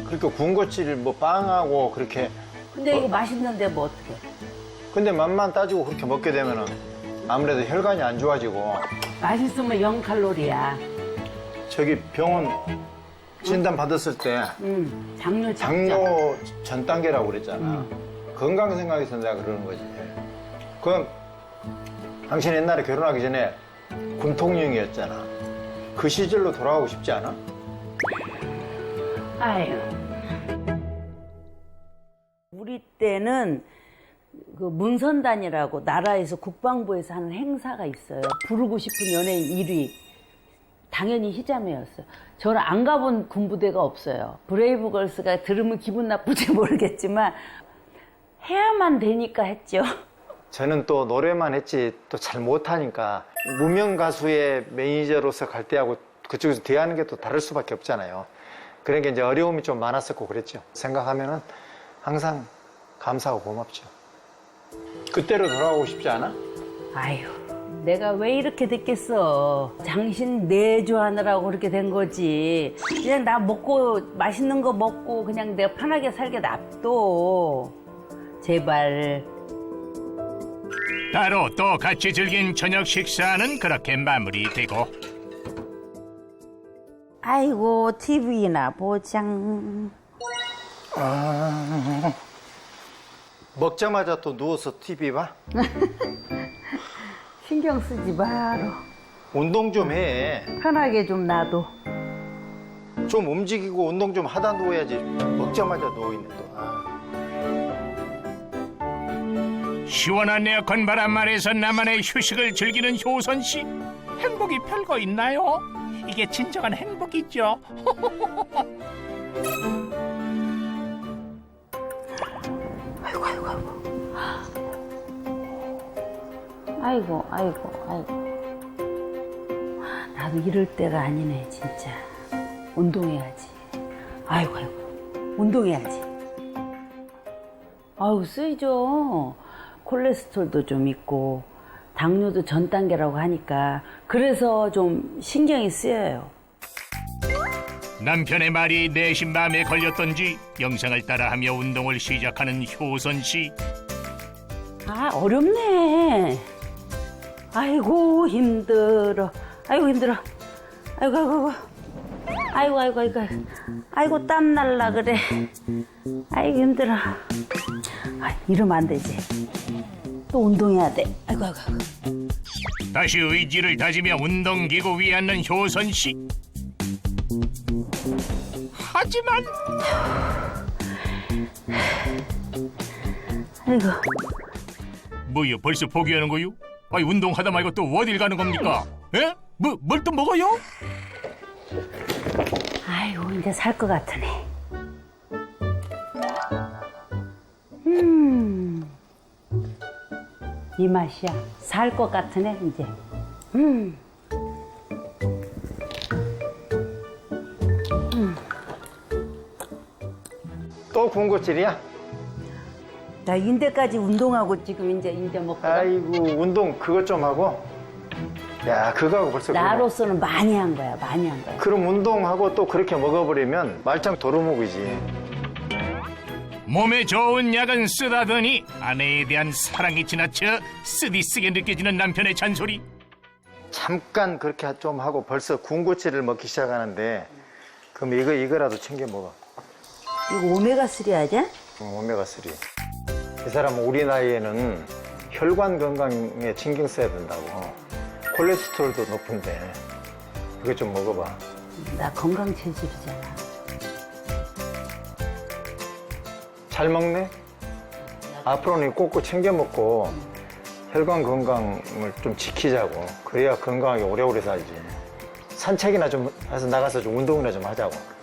그렇게 군것질 뭐 빵하고 그렇게. 근데 이거 맛있는데 뭐 어떡해. 근데 맛만 따지고 그렇게 먹게 되면은 아무래도 혈관이 안 좋아지고. 맛있으면 0칼로리야. 저기 병원 진단 받았을 때 당뇨 진짜. 당뇨 전 단계라고 그랬잖아. 건강 생각해서 내가 그러는 거지. 그럼 당신 옛날에 결혼하기 전에 군통령이었잖아. 그 시절로 돌아가고 싶지 않아? 아유. 우리 때는 그 문선단이라고 나라에서 국방부에서 하는 행사가 있어요. 부르고 싶은 연예인 1위. 당연히 희자매였어요. 저는 안 가본 군부대가 없어요. 브레이브걸스가 들으면 기분 나쁠지 모르겠지만 해야만 되니까 했죠. 저는 또 노래만 했지 또 잘 못하니까 무명 가수의 매니저로서 갈 때하고 그쪽에서 대하는 게 또 다를 수밖에 없잖아요. 그러니까 이제 어려움이 좀 많았었고 그랬죠. 생각하면은 항상 감사하고 고맙죠. 그때로 돌아가고 싶지 않아? 아유, 내가 왜 이렇게 됐겠어. 당신 내조하느라고 그렇게 된 거지. 그냥 나 먹고 맛있는 거 먹고 그냥 내가 편하게 살게 놔둬. 제발. 따로 또 같이 즐긴 저녁 식사는 그렇게 마무리되고. 아이고, TV나 보장. 먹자마자 또 누워서 TV 봐? 신경 쓰지 마라. 운동 좀 해. 편하게 좀 놔둬. 좀 움직이고 운동 좀 하다 누워야지. 먹자마자 누워있네 또. 시원한 에어컨 바람 아래서 나만의 휴식을 즐기는 효선 씨. 행복이 별거 있나요? 이게 진정한 행복이죠. 아이고. 나도 이럴 때가 아니네, 진짜. 운동해야지. 아이고. 운동해야지. 아유, 쓰이죠. 콜레스테롤도 좀 있고, 당뇨도 전 단계라고 하니까, 그래서 좀 신경이 쓰여요. 남편의 말이 내심 마음에 걸렸던지 영상을 따라하며 운동을 시작하는 효선 씨. 아, 어렵네. 아이고, 힘들어. 아이고, 땀 날라 그래. 아이고, 힘들어. 아, 이러면 안 되지. 또 운동해야 돼. 아이고. 다시 의지를 다지며 운동기구 위에 앉는 효선 씨. 하지만 아이고. 뭐요? 벌써 포기하는 거요? 아니 운동하다 말고 또 어딜 가는 겁니까? 에? 뭘 또 먹어요? 아이고, 이제 살 것 같으네. 이 맛이야. 살 것 같으네, 이제. 또 군것질이야? 나 인대까지 운동하고 지금 이제 먹고. 아이고 운동 그것 좀 하고. 야 그거하고 벌써 나로서는 많이 한 거야, 많이 한 거야. 그럼 운동하고 또 그렇게 먹어버리면 말짱 도루묵이지. 몸에 좋은 약은 쓰다더니 아내에 대한 사랑이 지나쳐 쓰디쓰게 느껴지는 남편의 잔소리. 잠깐 그렇게 좀 하고 벌써 군것질을 먹기 시작하는데 그럼 이거라도 챙겨 먹어. 이거 오메가3 아니야? 오메가3. 이 사람은 우리 나이에는 혈관 건강에 신경 써야 된다고. 콜레스테롤도 높은데 이거 좀 먹어봐. 나 건강 체질이잖아. 잘 먹네? 앞으로는 꼭꼭 챙겨 먹고 혈관 건강을 좀 지키자고. 그래야 건강하게 오래오래 살지. 산책이나 좀 해서 나가서 좀 운동이나 좀 하자고.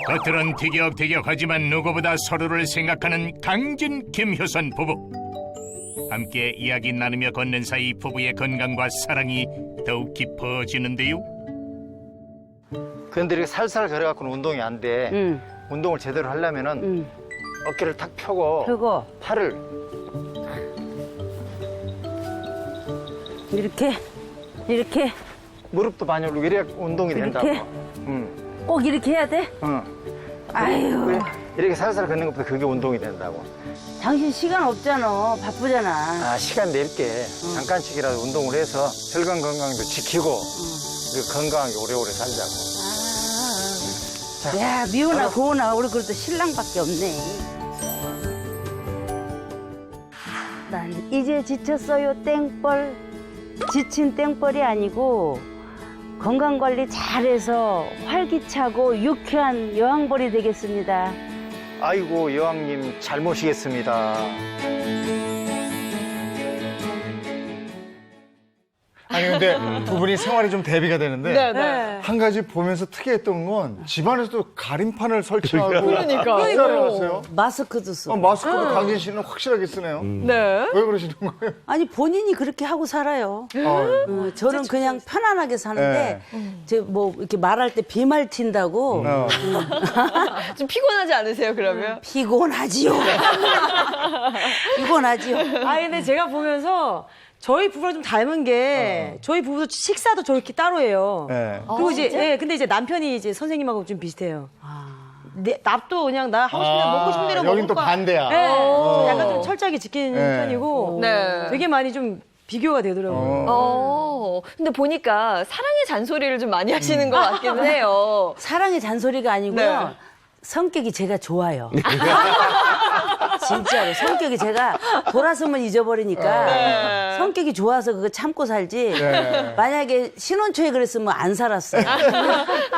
겉으론 티격태격하지만 누구보다 서로를 생각하는 강진 김효선 부부. 함께 이야기 나누며 걷는 사이 부부의 건강과 사랑이 더욱 깊어지는데요. 그런데 이렇게 살살 걸어갖고는 운동이 안 돼. 응. 운동을 제대로 하려면은 어깨를 탁 펴고 펴고 팔을 이렇게 무릎도 많이 올리고 이래야 운동이 된다고. 이렇게? 응. 꼭 이렇게 해야 돼? 응. 아유, 이렇게 살살 걷는 것보다 그게 운동이 된다고. 당신 시간 없잖아. 바쁘잖아. 아, 시간 낼게. 잠깐씩이라도 운동을 해서 혈관 건강도 지키고 그리고 건강하게 오래오래 살자고. 야, 미우나 고우나 우리 그래도 신랑밖에 없네. 난 이제 지쳤어요, 땡벌. 지친 땡벌이 아니고 건강관리 잘해서 활기차고 유쾌한 여왕벌이 되겠습니다. 아이고, 여왕님 잘 모시겠습니다. 아니 근데 두 분이 생활이 좀 대비가 되는데 네. 한 가지 보면서 특이했던 건 집안에서도 가림판을 설치하고 그러니까. 기다려놨어요. 마스크도 쓰고. 마스크도 강진 씨는 확실하게 쓰네요. 네. 왜 그러시는 거예요? 아니 본인이 그렇게 하고 살아요. 저는 그냥 편안하게 사는데 제 뭐 이렇게 말할 때 비말 튄다고 좀 피곤하지 않으세요, 그러면? 피곤하지요. 피곤하지요. 아 근데 제가 보면서 저희 부부랑 좀 닮은 게 저희 부부도 식사도 저렇게 따로 해요. 네. 그리고 이제 근데 이제 남편이 이제 선생님하고 좀 비슷해요. 납도 그냥 나 하고 싶은 대로 먹고 싶은 대로 먹을 여긴 또 거야. 반대야. 네. 좀 약간 좀 철저하게 지키는 네. 편이고 네. 되게 많이 좀 비교가 되더라고요. 근데 보니까 사랑의 잔소리를 좀 많이 하시는 것 같기는 해요. 사랑의 잔소리가 아니고요. 네. 성격이 제가 좋아요. 진짜로 성격이 제가 돌아서면 잊어버리니까 성격이 좋아서 그거 참고 살지. 만약에 신혼 초에 그랬으면 안 살았어요.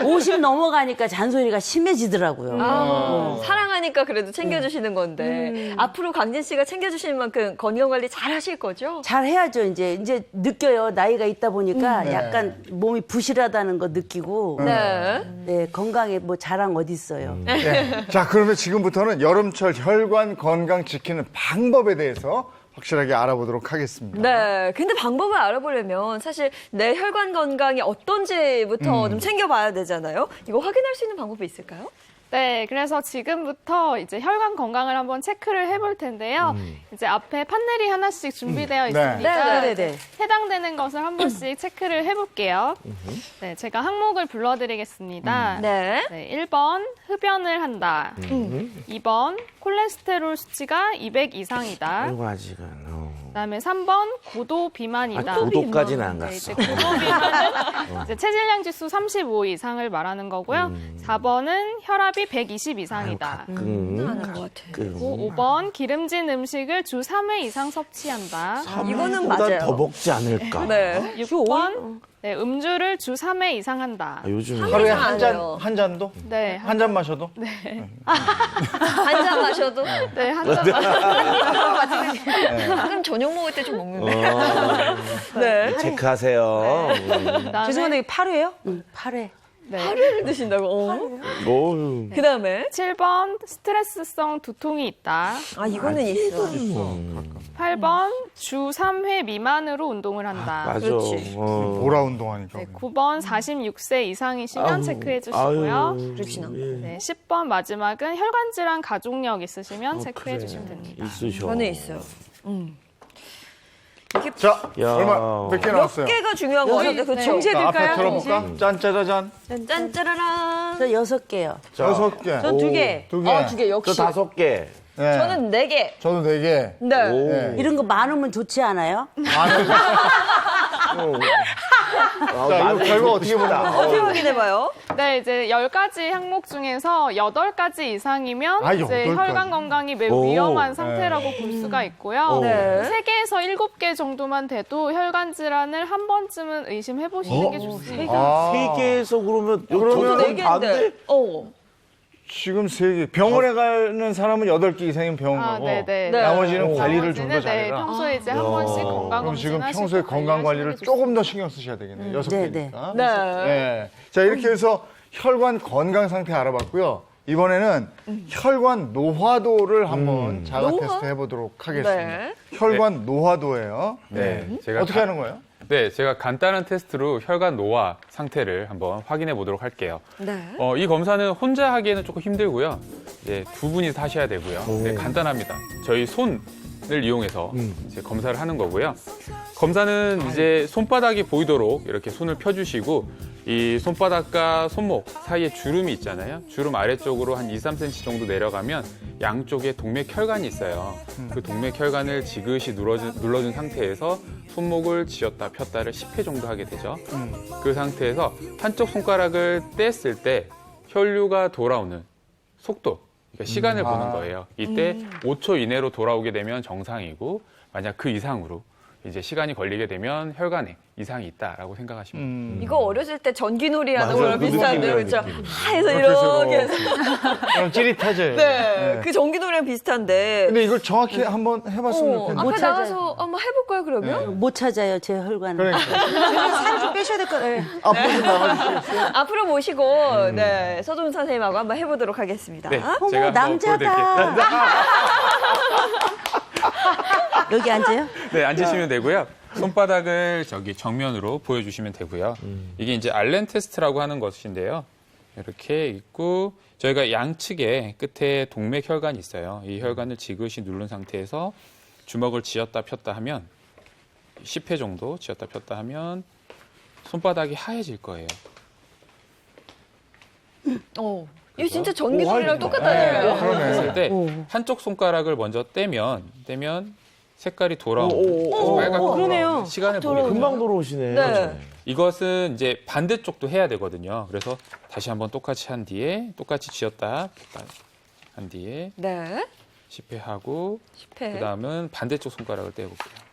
50 넘어가니까 잔소리가 심해지더라고요. 사랑하니까 그래도 챙겨주시는 건데 앞으로 강진 씨가 챙겨주시는 만큼 건강관리 잘 하실 거죠? 잘 해야죠. 이제 느껴요. 나이가 있다 보니까 약간 몸이 부실하다는 거 느끼고. 네, 건강에 뭐 자랑 어디 있어요. 네. 자, 그러면 지금부터는 여름철 혈관 건강 지키는 방법에 대해서 확실하게 알아보도록 하겠습니다. 네. 근데 방법을 알아보려면 사실 내 혈관 건강이 어떤지부터 좀 챙겨봐야 되잖아요. 이거 확인할 수 있는 방법이 있을까요? 네, 그래서 지금부터 이제 혈관 건강을 한번 체크를 해볼 텐데요. 이제 앞에 판넬이 하나씩 준비되어 있으니까 네네네. 해당되는 것을 한 번씩 체크를 해볼게요. 네, 제가 항목을 불러드리겠습니다. 네. 네, 1번 흡연을 한다. 2번 콜레스테롤 수치가 200 이상이다. 이거 아직은. 그다음에 3번 고도 비만이다. 고도까지는 안 네, 갔어. 이제 고도 비만은 이제 체질량 지수 35 이상을 말하는 거고요. 4번은 혈압이 120 이상이다. 하는 것 같아요. 그리고 5번 기름진 음식을 주 3회 이상 섭취한다. 이거는 보다 맞아요. 더 먹지 않을까? 네. 6번 네, 음주를 주 3회 이상 한다. 요즘 하루에 안 한 잔, 해요. 한 잔도? 네, 한 잔 마셔도? 한 잔 마셔도? 네, 한 잔. 가끔 저녁 먹을 때 좀 먹는데. 네. 체크하세요. 그다음에 죄송한데 이게 8회예요? 8회. 네. 하루를 드신다고? 오. 그 다음에 7번 스트레스성 두통이 있다. 아 이거는 있어. 8번 주 3회 미만으로 운동을 한다. 맞아. 그렇지. 보라 운동하니까. 네, 9번 46세 이상이시면 체크해 주시고요. 그렇진 않고. 네, 10번 마지막은 혈관 질환 가족력 있으시면 체크해 그래. 주시면 됩니다. 있으셔. 저는 있어요. 자, 야. 얼마 몇 개 나왔어요? 깨가 중요한 거 같은데 그렇죠? 정체 자, 앞에 될까요? 들어볼까? 짠짜자잔. 짠짜라란. 저 6개요. 자, 6개. 전 2개. 두 개. 2개 역시. 저 5개. 네. 저는 4개. 저도 4개. 네. 네. 이런 거 많으면 좋지 않아요? 자, 이거 결과 어떻게 보나? 어떻게 확인해봐요? 네, 이제 10가지 항목 중에서 8가지 이상이면 아, 이제 8가지. 혈관 건강이 매우 오. 위험한 상태라고 볼 수가 있고요. 네. 3개에서 7개 정도만 돼도 혈관 질환을 한 번쯤은 의심해 보시는 게 좋습니다. 아, 3개에서 그러면 그러면 거의 반대? 지금 3개. 병원에 가는 사람은 8개 이상이면 병원 가고. 네네. 나머지는 관리를 좀 더 나머지는 잘해라. 평소에 이제 한 번씩 건강 그럼 지금 검진하시고 평소에 건강 관리를 관리하시는 게 조금 더 신경 쓰셔야 되겠네요. 6개니까. 네. 네. 자, 이렇게 해서 혈관 건강 상태 알아봤고요. 이번에는 혈관 노화도를 한번 자가 테스트 해보도록 하겠습니다. 네. 혈관 노화도예요. 네, 제가 어떻게 하는 거예요? 네, 제가 간단한 테스트로 혈관 노화 상태를 한번 확인해 보도록 할게요. 네. 이 검사는 혼자 하기에는 조금 힘들고요. 이제 2분이서 하셔야 되고요. 네, 간단합니다. 저희 손을 이용해서 이제 검사를 하는 거고요. 검사는 이제 손바닥이 보이도록 이렇게 손을 펴주시고 이 손바닥과 손목 사이에 주름이 있잖아요. 주름 아래쪽으로 한 2, 3cm 정도 내려가면 양쪽에 동맥혈관이 있어요. 그 동맥혈관을 지그시 눌러준 상태에서 손목을 쥐었다 폈다를 10회 정도 하게 되죠. 그 상태에서 한쪽 손가락을 뗐을 때 혈류가 돌아오는 속도, 그러니까 시간을 보는 거예요. 이때 5초 이내로 돌아오게 되면 정상이고 만약 그 이상으로 이제 시간이 걸리게 되면 혈관에 이상이 있다라고 생각하시면 됩니다. 이거 어렸을 때 전기놀이 하는 맞아요. 거랑 그 비슷한데 느낌이에요, 그렇죠? 느낌. 해서 이렇게 해서 그럼 찌릿하지? 네. 그 전기놀이랑 비슷한데 근데 이걸 정확히 한번 해봤으면 좋겠는데. 앞에 찾아요. 나가서 한번 해볼까요 그러면? 못 찾아요, 제 혈관을. 그러니까. 살 좀 빼셔야 될 거 같아요. 앞으로 좀 나가주시겠어요? 앞으로 모시고 네 서도훈 선생님하고 한번 해보도록 하겠습니다. 네, 어머, 제가 한번 보여드릴게요. 남자다. 여기 앉아요? 네, 앉으시면 되고요. 손바닥을 저기 정면으로 보여주시면 되고요. 이게 이제 알렌 테스트라고 하는 것인데요. 이렇게 있고 저희가 양측에 끝에 동맥혈관이 있어요. 이 혈관을 지그시 누른 상태에서 주먹을 쥐었다 폈다 하면 10회 정도 쥐었다 폈다 하면 손바닥이 하얘질 거예요. 이거 진짜 전기놀이랑 똑같다니까요. 그랬을 때 한쪽 손가락을 먼저 떼면 색깔이 돌아오는 빨갛게 그러네요. 시간을 보게 됩니다. 금방 돌아오시네. 네. 이것은 이제 반대쪽도 해야 되거든요. 그래서 다시 한번 똑같이 한 뒤에 똑같이 쥐었다 폈다 한 뒤에 네. 10회 하고 10회. 그다음은 반대쪽 손가락을 떼볼게요.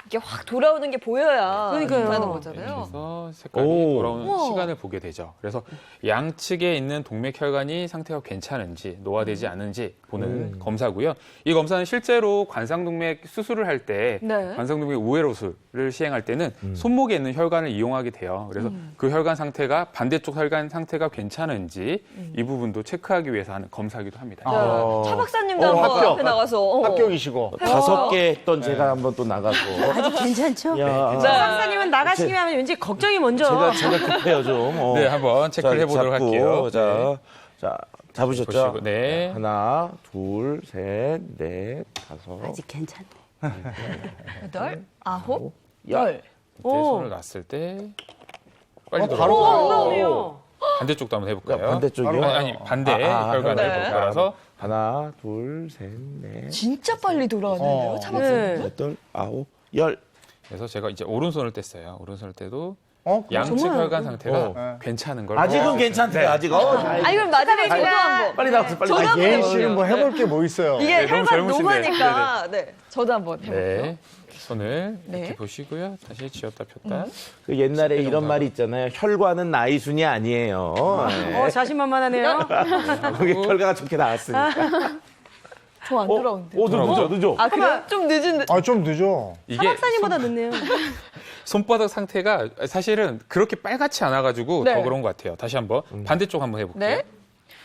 이게 확 돌아오는 게 보여야 그러니까요. 하는 거잖아요. 그래서 색깔이 오. 돌아오는 우와. 시간을 보게 되죠. 그래서 양측에 있는 동맥혈관이 상태가 괜찮은지 노화되지 않은지 보는 검사고요. 이 검사는 실제로 관상동맥 수술을 할 때 네. 관상동맥 우회로술을 시행할 때는 손목에 있는 혈관을 이용하게 돼요. 그래서 그 혈관 상태가 반대쪽 혈관 상태가 괜찮은지 이 부분도 체크하기 위해서 하는 검사기도 합니다. 네. 차 박사님도 한번 합격. 앞에 나가서 합격이시고. 5개 했던 제가 한번 또 나가고. 아주 괜찮죠? 야, 박사님은 나가시면 하면 왠지 걱정이 먼저. 제가 급해요 좀. 네, 한번 체크를 자, 해보도록 잡고, 할게요. 자, 잡으셨죠? 보시고, 네. 하나, 둘, 셋, 넷, 다섯. 아직 괜찮네. 8, 9, 열. 10. 그때 손을 놨을 때 빨리 바로 돌아오고 나오네요. 반대쪽도 한번 해볼까요? 반대쪽이요? 아니 반대 혈관을 네. 돌아서 하나, 둘, 셋, 넷, 진짜 빨리 돌아왔는데요, 차 박사님. 여덟, 아홉, 열. 그래서 제가 이제 오른손을 뗐어요. 오른손을 떼도 그래요? 양측 혈관 상태가 네. 괜찮은 걸 아직은 확인했어요. 괜찮대요. 아직. 아니 그럼 마지막에 저도 한번. 빨리 나왔어, 빨리 저도 나왔어. 한번 예인 해볼게요. 씨는 뭐 해볼 게 뭐 있어요? 이게 네, 너무 혈관 젊으신데. 노화니까 네, 저도 한번 해볼게요. 네, 손을 네. 이렇게 보시고요. 다시 쥐었다 폈다. 그 옛날에 정도 이런 말이 있잖아요. 혈관은 나이 순이 아니에요. 네. 자신만만하네요. 거기 결과가 좋게 나왔으니까. 저 안 돌아오는데. 늦어. 아 그래요? 좀 늦은. 좀 늦어. 이게 박사님보다 늦네요. 손바닥 상태가 사실은 그렇게 빨갛지 않아가지고 네. 더 그런 것 같아요. 다시 한번 반대쪽 한번 해볼게요. 네.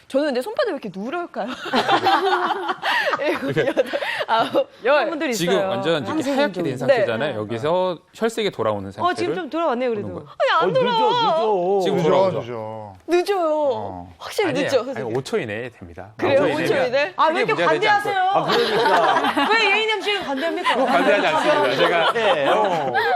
저는 근데 손바닥이 왜 이렇게 누럴까요? 7, 8, 9, 10. 분들 있어요. 지금 완전 이렇게 황색인 하얗게 좀. 된 상태잖아요. 네. 여기서 혈색이 돌아오는 상태를 지금 좀 돌아왔네요, 보는 그래도. 거예요. 아니, 안 돌아. 늦어. 지금 늦어, 돌아오죠. 늦어. 늦어요. 확실히 아니에요. 늦죠, 아니, 선생님. 5초 이내에 됩니다. 그래요? 5초 5초 이내면 이내? 아, 왜 크게 이렇게 문제가 되지 않고요. 반대하세요? 왜 예인영 씨는 반대합니까? 반대하지 않습니다. 제가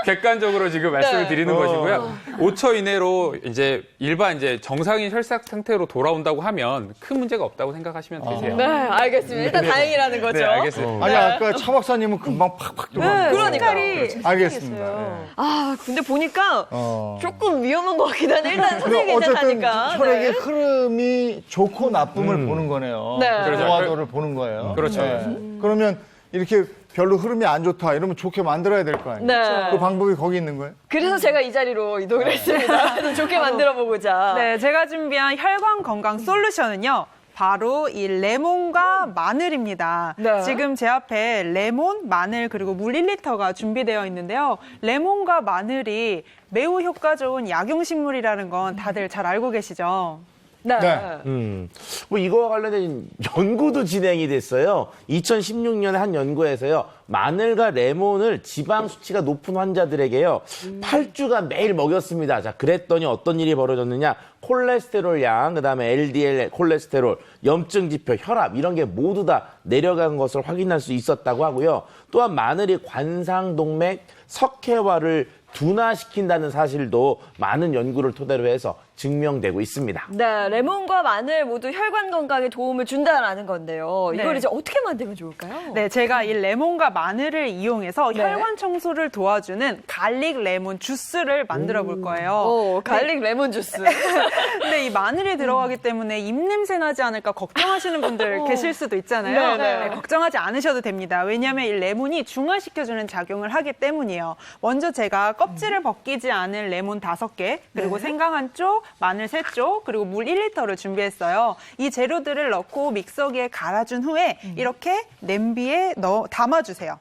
객관적으로 지금 말씀을 드리는 것이고요. 5초 이내로 이제 일반 이제 정상인 혈색 상태로 돌아온다고 하면 큰 문제가 없다고 생각하시면 되세요. 네, 알겠습니다. 일단 다행이라는 거죠. 네, 알겠습니다. 아니 아까 차 박사님은 금방 팍팍 들어왔는데. 그러니까요. 알겠습니다. 네. 아, 근데 보니까 어. 조금 위험한 것 같긴 한데 일단 선생님이 근데 어쨌든 괜찮다니까. 혈액의 네. 흐름이 좋고 나쁨을 보는 거네요. 네. 그렇죠. 노화도를 보는 거예요. 그렇죠. 그러면 이렇게 별로 흐름이 안 좋다 이러면 좋게 만들어야 될 거 아니에요. 네. 그 방법이 거기 있는 거예요? 그래서 제가 이 자리로 이동을 했습니다. 좀 좋게 만들어 보고자. 네, 제가 준비한 혈관 건강 솔루션은요. 바로 이 레몬과 마늘입니다. 네. 지금 제 앞에 레몬, 마늘 그리고 물 1리터가 준비되어 있는데요. 레몬과 마늘이 매우 효과 좋은 약용식물이라는 건 다들 잘 알고 계시죠? 네. 네. 뭐 이거와 관련된 연구도 진행이 됐어요. 2016년에 한 연구에서요. 마늘과 레몬을 지방 수치가 높은 환자들에게요. 8주간 매일 먹였습니다. 자, 그랬더니 어떤 일이 벌어졌느냐. 콜레스테롤 양, 그다음에 LDL 콜레스테롤, 염증 지표, 혈압 이런 게 모두 다 내려간 것을 확인할 수 있었다고 하고요. 또한 마늘이 관상동맥 석회화를 둔화시킨다는 사실도 많은 연구를 토대로 해서 증명되고 있습니다. 네, 레몬과 마늘 모두 혈관 건강에 도움을 준다라는 건데요. 이걸 네. 이제 어떻게 만들면 좋을까요? 네, 제가 이 레몬과 마늘을 이용해서 네. 혈관 청소를 도와주는 갈릭 레몬 주스를 만들어 볼 거예요. 오, 갈릭 레몬 주스. 근데 이 마늘이 들어가기 때문에 입냄새 나지 않을까 걱정하시는 분들 계실 수도 있잖아요. 네. 걱정하지 않으셔도 됩니다. 왜냐하면 이 레몬이 중화시켜주는 작용을 하기 때문이에요. 먼저 제가 껍질을 벗기지 않은 레몬 5개, 그리고 생강 한 쪽, 마늘 3쪽, 그리고 물 1리터를 준비했어요. 이 재료들을 넣고 믹서기에 갈아준 후에 이렇게 냄비에 담아주세요.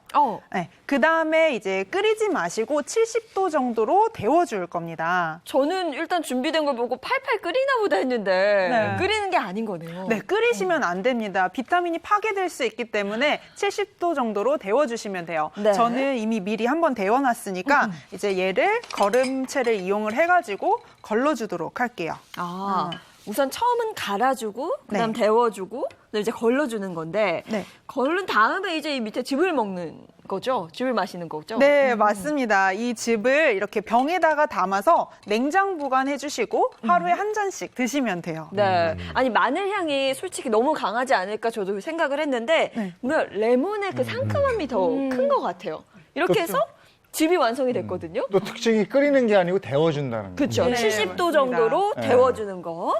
네, 그 다음에 이제 끓이지 마시고 70도 정도로 데워줄 겁니다. 저는 일단 준비된 걸 보고 팔팔 끓이나 보다 했는데 네. 끓이는 게 아닌 거네요. 네, 끓이시면 안 됩니다. 비타민이 파괴될 수 있기 때문에 70도 정도로 데워주시면 돼요. 네. 저는 이미 미리 한번 데워놨으니까 이제 얘를 거름체를 이용을 해가지고 걸러주도록 할게요. 우선 처음은 갈아주고 그다음 네. 데워주고 그다음 이제 걸러주는 건데 네. 걸른 다음에 이제 이 밑에 즙을 먹는 거죠? 즙을 마시는 거죠? 네, 맞습니다. 이 즙을 이렇게 병에다가 담아서 냉장 보관해 주시고 하루에 한 잔씩 드시면 돼요. 네. 아니 마늘 향이 솔직히 너무 강하지 않을까 저도 생각을 했는데 네. 오히려 레몬의 그 상큼함이 더 큰 것 같아요. 이렇게 해서 즙이 완성이 됐거든요. 또 특징이 끓이는 게 아니고 데워준다는 거. 그렇죠. 네, 70도 맞습니다. 정도로 네. 데워주는 거.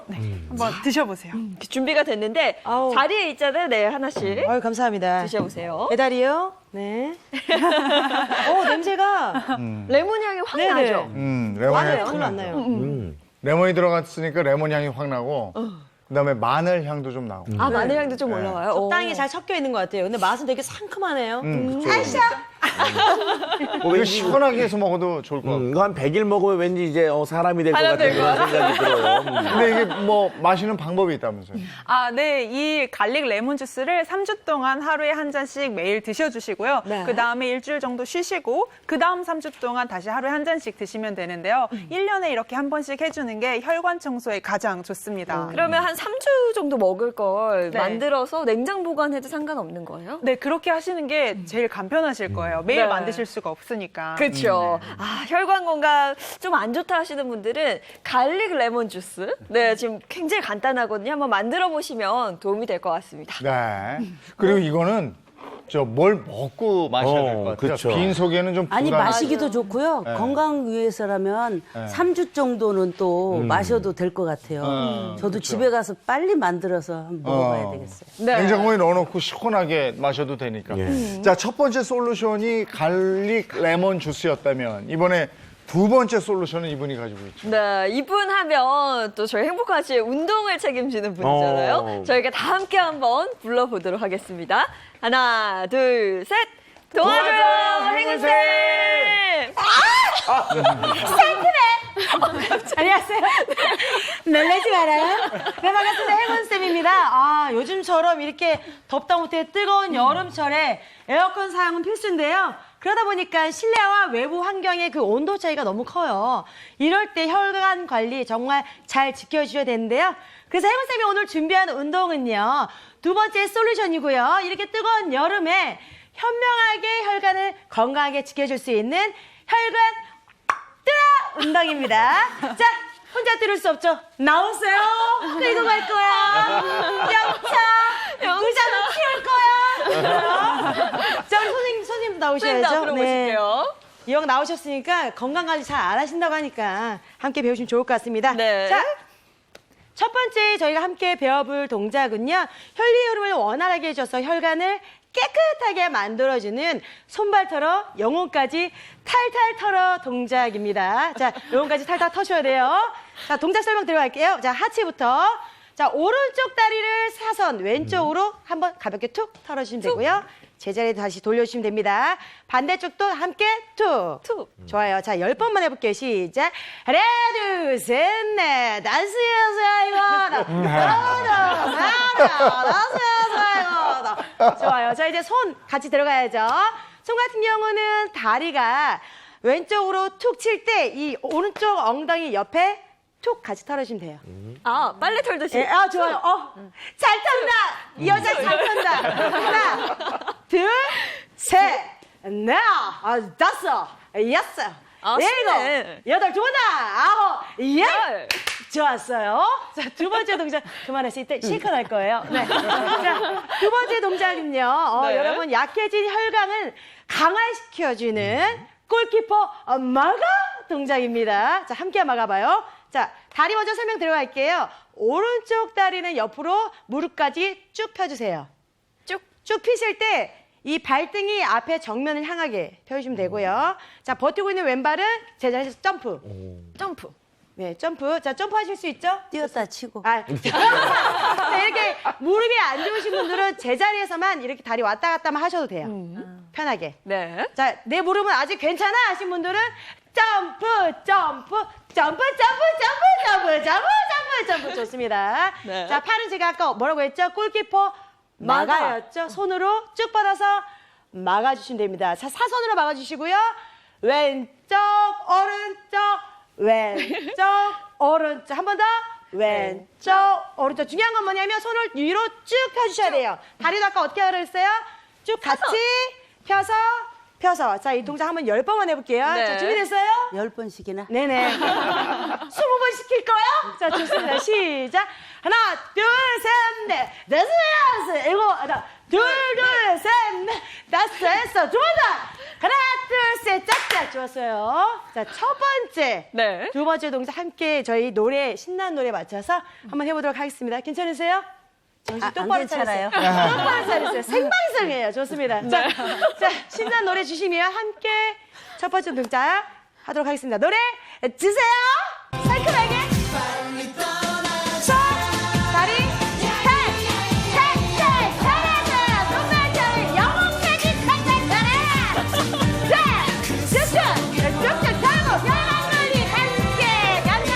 한번 드셔보세요. 준비가 됐는데 아우. 자리에 있잖아요. 네, 하나씩 아유, 감사합니다. 드셔보세요. 배달이요? 네. 냄새가. 레몬 향이 확 네네. 나죠? 레몬 향이 맞아요. 확 오늘 안 나죠. 나요. 레몬이 들어갔으니까 레몬 향이 확 나고 그다음에 마늘 향도 좀 나고. 아, 마늘 향도 좀 올라와요? 적당히 오. 잘 섞여 있는 것 같아요. 근데 맛은 되게 상큼하네요. 이거 시원하게 해서 먹어도 좋을 것 같고. 이거 한 100일 먹으면 왠지 이제 사람이 될 것 사람 같은 될 그런 것 생각이 들어요. 근데 이게 뭐 마시는 방법이 있다면서요? 네. 이 갈릭 레몬 주스를 3주 동안 하루에 한 잔씩 매일 드셔주시고요. 네. 그 다음에 일주일 정도 쉬시고, 그 다음 3주 동안 다시 하루에 한 잔씩 드시면 되는데요. 1년에 이렇게 한 번씩 해주는 게 혈관 청소에 가장 좋습니다. 그러면 한 3주 정도 먹을 걸 네. 만들어서 냉장 보관해도 상관없는 거예요? 네, 그렇게 하시는 게 제일 간편하실 거예요. 매일 네. 만드실 수가 없으니까. 그렇죠. 아, 혈관 건강 좀 안 좋다 하시는 분들은 갈릭 레몬 주스. 네, 지금 굉장히 간단하거든요. 한번 만들어 보시면 도움이 될 것 같습니다. 네. 그리고 이거는 뭘 먹고 마셔야 될 것 같아요. 그쵸. 빈 속에는 좀 아니 부담. 마시기도 좋고요. 네. 건강 위해서라면 네. 3주 정도는 또 마셔도 될 것 같아요. 저도 그쵸. 집에 가서 빨리 만들어서 한번 먹어봐야 되겠어요. 네. 냉장고에 넣어놓고 시원하게 마셔도 되니까. 자, 첫 번째 솔루션이 갈릭 레몬 주스였다면 이번에 두 번째 솔루션은 이분이 가지고 있죠. 네, 이분 하면 또 저희 행복하시의 운동을 책임지는 분이잖아요. 저희가 다 함께 한번 불러보도록 하겠습니다. 하나, 둘, 셋. 도와줘, 행운쌤! 안녕하세요. 놀라지 말아요. 네, 반갑습니다. 혜문쌤입니다. 아, 요즘처럼 이렇게 덥다 못해 뜨거운 여름철에 에어컨 사용은 필수인데요. 그러다 보니까 실내와 외부 환경의 그 온도 차이가 너무 커요. 이럴 때 혈관 관리 정말 잘 지켜주셔야 되는데요. 그래서 혜문쌤이 오늘 준비한 운동은요. 두 번째 솔루션이고요. 이렇게 뜨거운 여름에 현명하게 혈관을 건강하게 지켜줄 수 있는 혈관 뜨라 운동입니다. 자, 혼자 들을 수 없죠? 나오세요. 끌고 갈 거야. 의자로 키울 거야. 자, 우리 선생님 나오셔야죠. 앞으로 모실게요. 이왕 나오셨으니까 건강관리 잘 안 하신다고 하니까 함께 배우시면 좋을 것 같습니다. 네. 자, 첫 번째 저희가 함께 배워볼 동작은요. 혈류 흐름을 원활하게 해줘서 혈관을 깨끗하게 만들어주는 손발 털어 영혼까지 탈탈 털어 동작입니다. 자, 영혼까지 탈탈 터셔야 돼요. 자, 동작 설명 들어갈게요. 자, 하체부터. 자, 오른쪽 다리를 사선 왼쪽으로 한번 가볍게 툭 털어주시면 되고요. 제자리에 다시 돌려주시면 됩니다. 반대쪽도 함께 툭. 좋아요. 자, 10번만 해볼게요. 시작. 하나, 둘, 셋, 넷. 단수여서 이거. 좋아요. 자, 이제 손 같이 들어가야죠. 손 같은 경우는 다리가 왼쪽으로 툭 칠 때 이 오른쪽 엉덩이 옆에 툭 같이 털어주시면 돼요. 아, 빨래 털듯이. 예, 아, 좋아요. 잘 턴다. 이 여자 잘 턴다. 하나, 둘, 셋, 넷, 다섯, 여섯, 일곱, 여덟, 좋다. 아홉, 열. 좋았어요. 자, 두 번째 동작 그만하실 때 실컷 할 거예요. 네. 자, 두 번째 동작은요. 네. 여러분 약해진 혈관을 강화시켜주는 골키퍼 마가 동작입니다. 자, 함께 막아봐요. 자, 다리 먼저 설명 들어갈게요. 오른쪽 다리는 옆으로 무릎까지 쭉 펴주세요. 쭉 펴실 때 이 발등이 앞에 정면을 향하게 펴주시면 되고요. 자, 버티고 있는 왼발은 제자리에서 점프. 점프. 네, 점프. 자, 점프 하실 수 있죠? 뛰었다 치고. 자, 이렇게 무릎이 안 좋으신 분들은 제자리에서만 이렇게 다리 왔다 갔다만 하셔도 돼요. 편하게. 네. 자, 내 무릎은 아직 괜찮아 하신 분들은 점프, 점프, 점프, 점프, 점프, 점프, 점프, 점프, 점프 좋습니다. 네. 자, 팔은 제가 아까 뭐라고 했죠? 골키퍼 막아였죠? 손으로 쭉 뻗어서 막아주시면 됩니다. 자, 사선으로 막아주시고요. 왼쪽, 오른쪽, 왼쪽, 오른쪽. 한 번 더. 왼쪽, 오른쪽. 중요한 건 뭐냐면 손을 위로 쭉 펴주셔야 돼요. 다리도 아까 어떻게 하라 그랬어요? 쭉 같이 펴서. 자, 이 동작 한번 10번만 해볼게요. 네. 자, 준비됐어요? 10번씩이나? 네네. 20번 시킬 거야? 자, 좋습니다. 시작. 하나, 둘, 셋, 넷, 다섯, 여섯, 일곱, 하나, 둘, 셋, 넷, 다섯, 여섯, 좋았다. 하나, 둘, 셋, 짝짝. 좋았어요. 자, 첫 번째. 네. 두 번째 동작 함께 저희 노래, 신나는 노래 맞춰서 한번 해보도록 하겠습니다. 괜찮으세요? 정신 똑바로 차리세요. 똑바로 차리세요. 생방송이에요. 좋습니다. 자, 신나는 노래 주시면 함께 첫 번째 동작 하도록 하겠습니다. 노래 주세요. 상큼하게. 손, 다리, 잘해줘요. 정말 잘해. 영혼까지 잘해. 자, 쭉쭉 타고 혈관관리 함께 간다.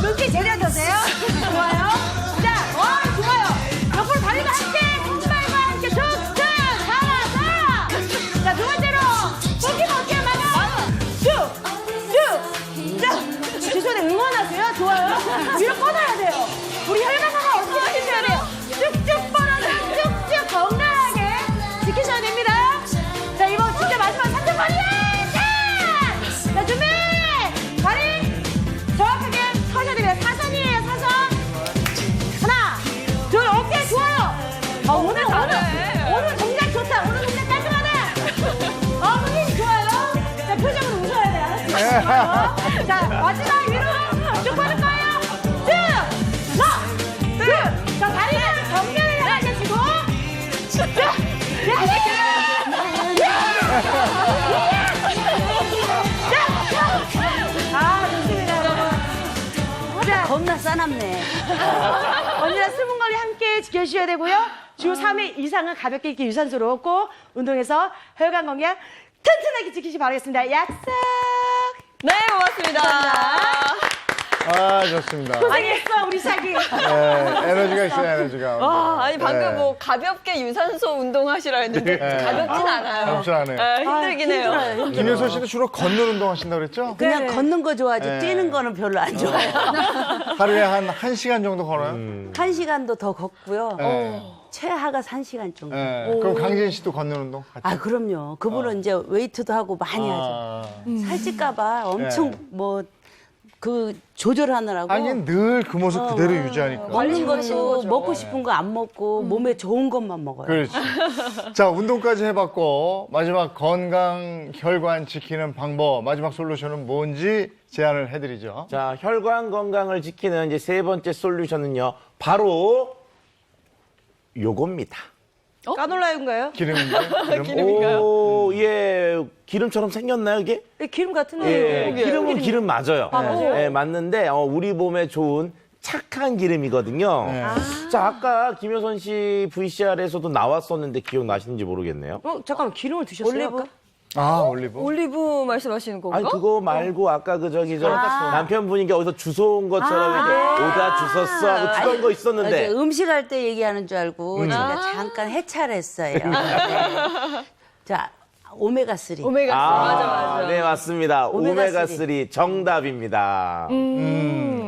물기 제대로 드세요. 좋아요. 자, 좋아요. 옆으로 달리고 함께, 공발과 함께 툭툭 살아서. 자, 두 번째로 골키퍼 어떻게 막아? 쭉. 죄송한데 응원하세요. 좋아요. 위로 뻗어야 돼요. 우리 혈관화가 어떻게 하셔야 돼요? 쭉쭉 뻗어서 쭉쭉 건강하게 지키셔야 됩니다. 자, 이거 진짜 마지막 3점거리야. 자, 준비. 다리 정확하게 서셔야 됩니다. 사선이에요, 사선. 하나, 둘, 오케이, 좋아요. 오늘 동작 좋다. 오늘 동작 깔끔하다. 힘 좋아요. 자, 표정으로 웃어야 돼. 알았어요? 좋아요. 자, 마지막 위로 쭉 뻗을 거예요. 쭉! 하나, 둘. 자, 다리는 정면을 향하시고. 쭉! 지켜주셔야 되고요. 주 3회 이상은 가볍게 이렇게 유산소로 먹고 운동해서 혈관 건강 튼튼하게 지키시 바라겠습니다. 약속. 네, 고맙습니다. 아, 좋습니다. 고생했어 우리 샤기. 네, 에너지가 있어요, 에너지가. 와, 아니 방금 네. 뭐 가볍게 유산소 운동하시라 했는데 가볍진 않아요. 가볍진 않아요. 힘들긴 해요. 김효선 씨는 주로 걷는 운동 하신다고 그랬죠? 그냥 걷는 거 좋아하지 네. 뛰는 거는 별로 안 좋아해요. 하루에 한 1시간 정도 걸어요? 1시간도 더 걷고요. 네. 최하가 3시간 정도. 네. 그럼 강진 씨도 걷는 운동 같이? 아, 그럼요. 그분은 이제 웨이트도 하고 많이 하죠. 아. 살찔까봐 엄청 네. 뭐 그 조절하느라고. 아니, 늘 그 모습 그대로 유지하니까. 먹는 것도 먹고 싶은 거 안 먹고 몸에 좋은 것만 먹어요. 그렇지. 자, 운동까지 해봤고, 마지막 건강 혈관 지키는 방법, 마지막 솔루션은 뭔지 제안을 해드리죠. 자, 혈관 건강을 지키는 이제 세 번째 솔루션은요. 바로 요겁니다. 까놀라유인가요? 기름인가요? 오, 예, 기름처럼 생겼나요, 이게? 네, 기름 같은데. 예, 기름은 기름 맞아요. 예, 맞는데 우리 몸에 좋은 착한 기름이거든요. 네. 자, 아까 김효선 씨 VCR에서도 나왔었는데 기억나시는지 모르겠네요. 잠깐만 기름을 드셨어요? 올리브? 아까? 아, 올리브. 올리브 말씀하시는 건가? 아니 그거 말고 아까 그 저기 저 남편분이 어디서 주워 온 것처럼 이렇게 오다 주웠어 하고 주던 거 있었는데 이제 음식할 때 얘기하는 줄 알고 제가 잠깐 해체를 했어요. 네. 자, 오메가3. 오메가3 맞아. 네 맞습니다. 오메가3. 오메가3 정답입니다.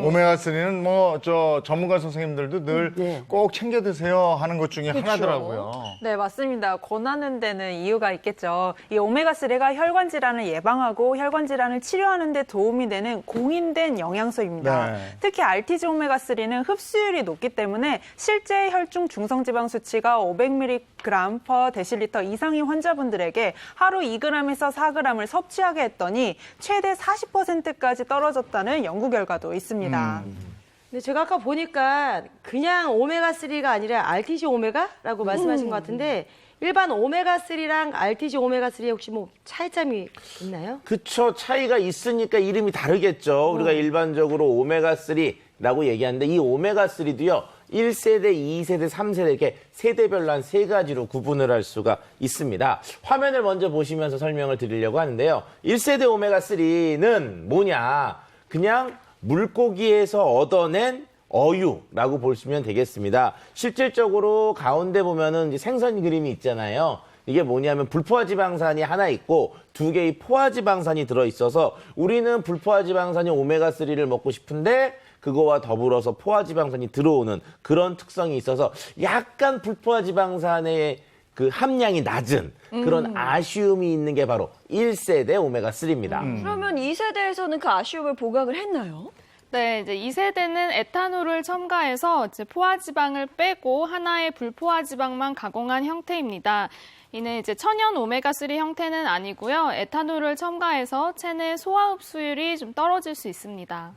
오메가3는 뭐, 전문가 선생님들도 늘 꼭 네. 챙겨 드세요 하는 것 중에 하나더라고요. 네, 맞습니다. 권하는 데는 이유가 있겠죠. 이 오메가3가 혈관 질환을 예방하고 혈관 질환을 치료하는 데 도움이 되는 공인된 영양소입니다. 네. 특히 RTG 오메가3는 흡수율이 높기 때문에 실제 혈중 중성지방 수치가 500mg per 데실리터 이상인 환자분들에게 하루 2g에서 4g을 섭취하게 했더니 최대 40%까지 떨어졌다는 연구 결과도 있습니다. 근데 제가 아까 보니까 그냥 오메가3가 아니라 RTG 오메가라고 말씀하신 것 같은데 일반 오메가3랑 RTG 오메가3에 혹시 뭐 차이점이 있나요? 그쵸. 차이가 있으니까 이름이 다르겠죠. 우리가 일반적으로 오메가3라고 얘기하는데 이 오메가3도요. 1세대, 2세대, 3세대 이렇게 세대별로 한 세 가지로 구분을 할 수가 있습니다. 화면을 먼저 보시면서 설명을 드리려고 하는데요. 1세대 오메가3는 뭐냐? 그냥 물고기에서 얻어낸 어유라고 보시면 되겠습니다. 실질적으로 가운데 보면은 이제 생선 그림이 있잖아요. 이게 뭐냐면 불포화지방산이 하나 있고 두 개의 포화지방산이 들어있어서 우리는 불포화지방산이 오메가3를 먹고 싶은데 그거와 더불어서 포화지방산이 들어오는 그런 특성이 있어서 약간 불포화지방산의 그 함량이 낮은 그런 아쉬움이 있는 게 바로 1세대 오메가3입니다. 그러면 2세대에서는 그 아쉬움을 보강을 했나요? 네, 이제 2세대는 에탄올을 첨가해서 이제 포화지방을 빼고 하나의 불포화지방만 가공한 형태입니다. 이는 이제 천연 오메가3 형태는 아니고요. 에탄올을 첨가해서 체내 소화 흡수율이 좀 떨어질 수 있습니다.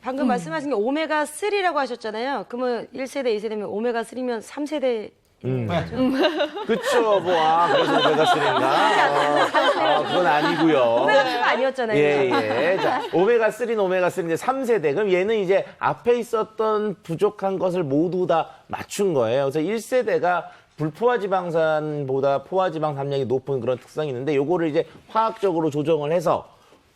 방금 말씀하신 게 오메가3라고 하셨잖아요. 그러면 1세대, 2세대면 오메가3면 3세대 그쵸, 그래서 오메가3인가? 그건 아니고요. 오메가3가 아니었잖아요. 예. 자, 오메가3는 오메가3인데 3세대. 그럼 얘는 이제 앞에 있었던 부족한 것을 모두 다 맞춘 거예요. 그래서 1세대가 불포화지방산보다 포화지방 함량이 높은 그런 특성이 있는데 요거를 이제 화학적으로 조정을 해서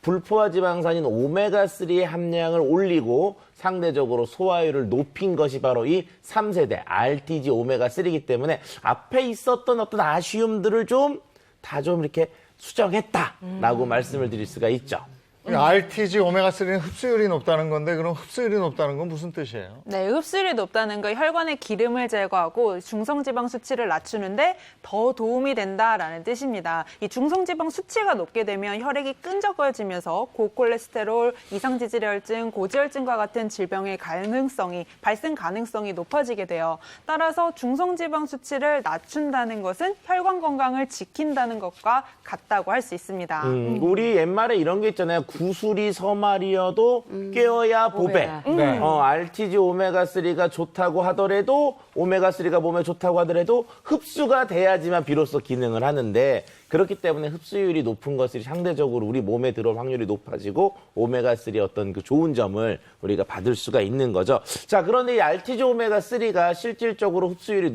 불포화지방산인 오메가3의 함량을 올리고 상대적으로 소화율을 높인 것이 바로 이 3세대 RTG 오메가3이기 때문에 앞에 있었던 어떤 아쉬움들을 다 좀 이렇게 수정했다라고 말씀을 드릴 수가 있죠. RTG 오메가3는 흡수율이 높다는 건데 그럼 흡수율이 높다는 건 무슨 뜻이에요? 네, 흡수율이 높다는 건 혈관의 기름을 제거하고 중성지방 수치를 낮추는데 더 도움이 된다라는 뜻입니다. 이 중성지방 수치가 높게 되면 혈액이 끈적여지면서 고콜레스테롤, 이상지질혈증, 고지혈증과 같은 질병의 발생 가능성이 높아지게 돼요. 따라서 중성지방 수치를 낮춘다는 것은 혈관 건강을 지킨다는 것과 같다고 할 수 있습니다. 우리 옛말에 이런 게 있잖아요. 구슬이 서말이어도 깨어야 보배. 네. RTG 오메가3가 좋다고 하더라도 오메가3가 몸에 좋다고 하더라도 흡수가 돼야지만 비로소 기능을 하는데 그렇기 때문에 흡수율이 높은 것들이 상대적으로 우리 몸에 들어올 확률이 높아지고 오메가3의 어떤 그 좋은 점을 우리가 받을 수가 있는 거죠. 자, 그런데 이 알티조 오메가3가 실질적으로 흡수율이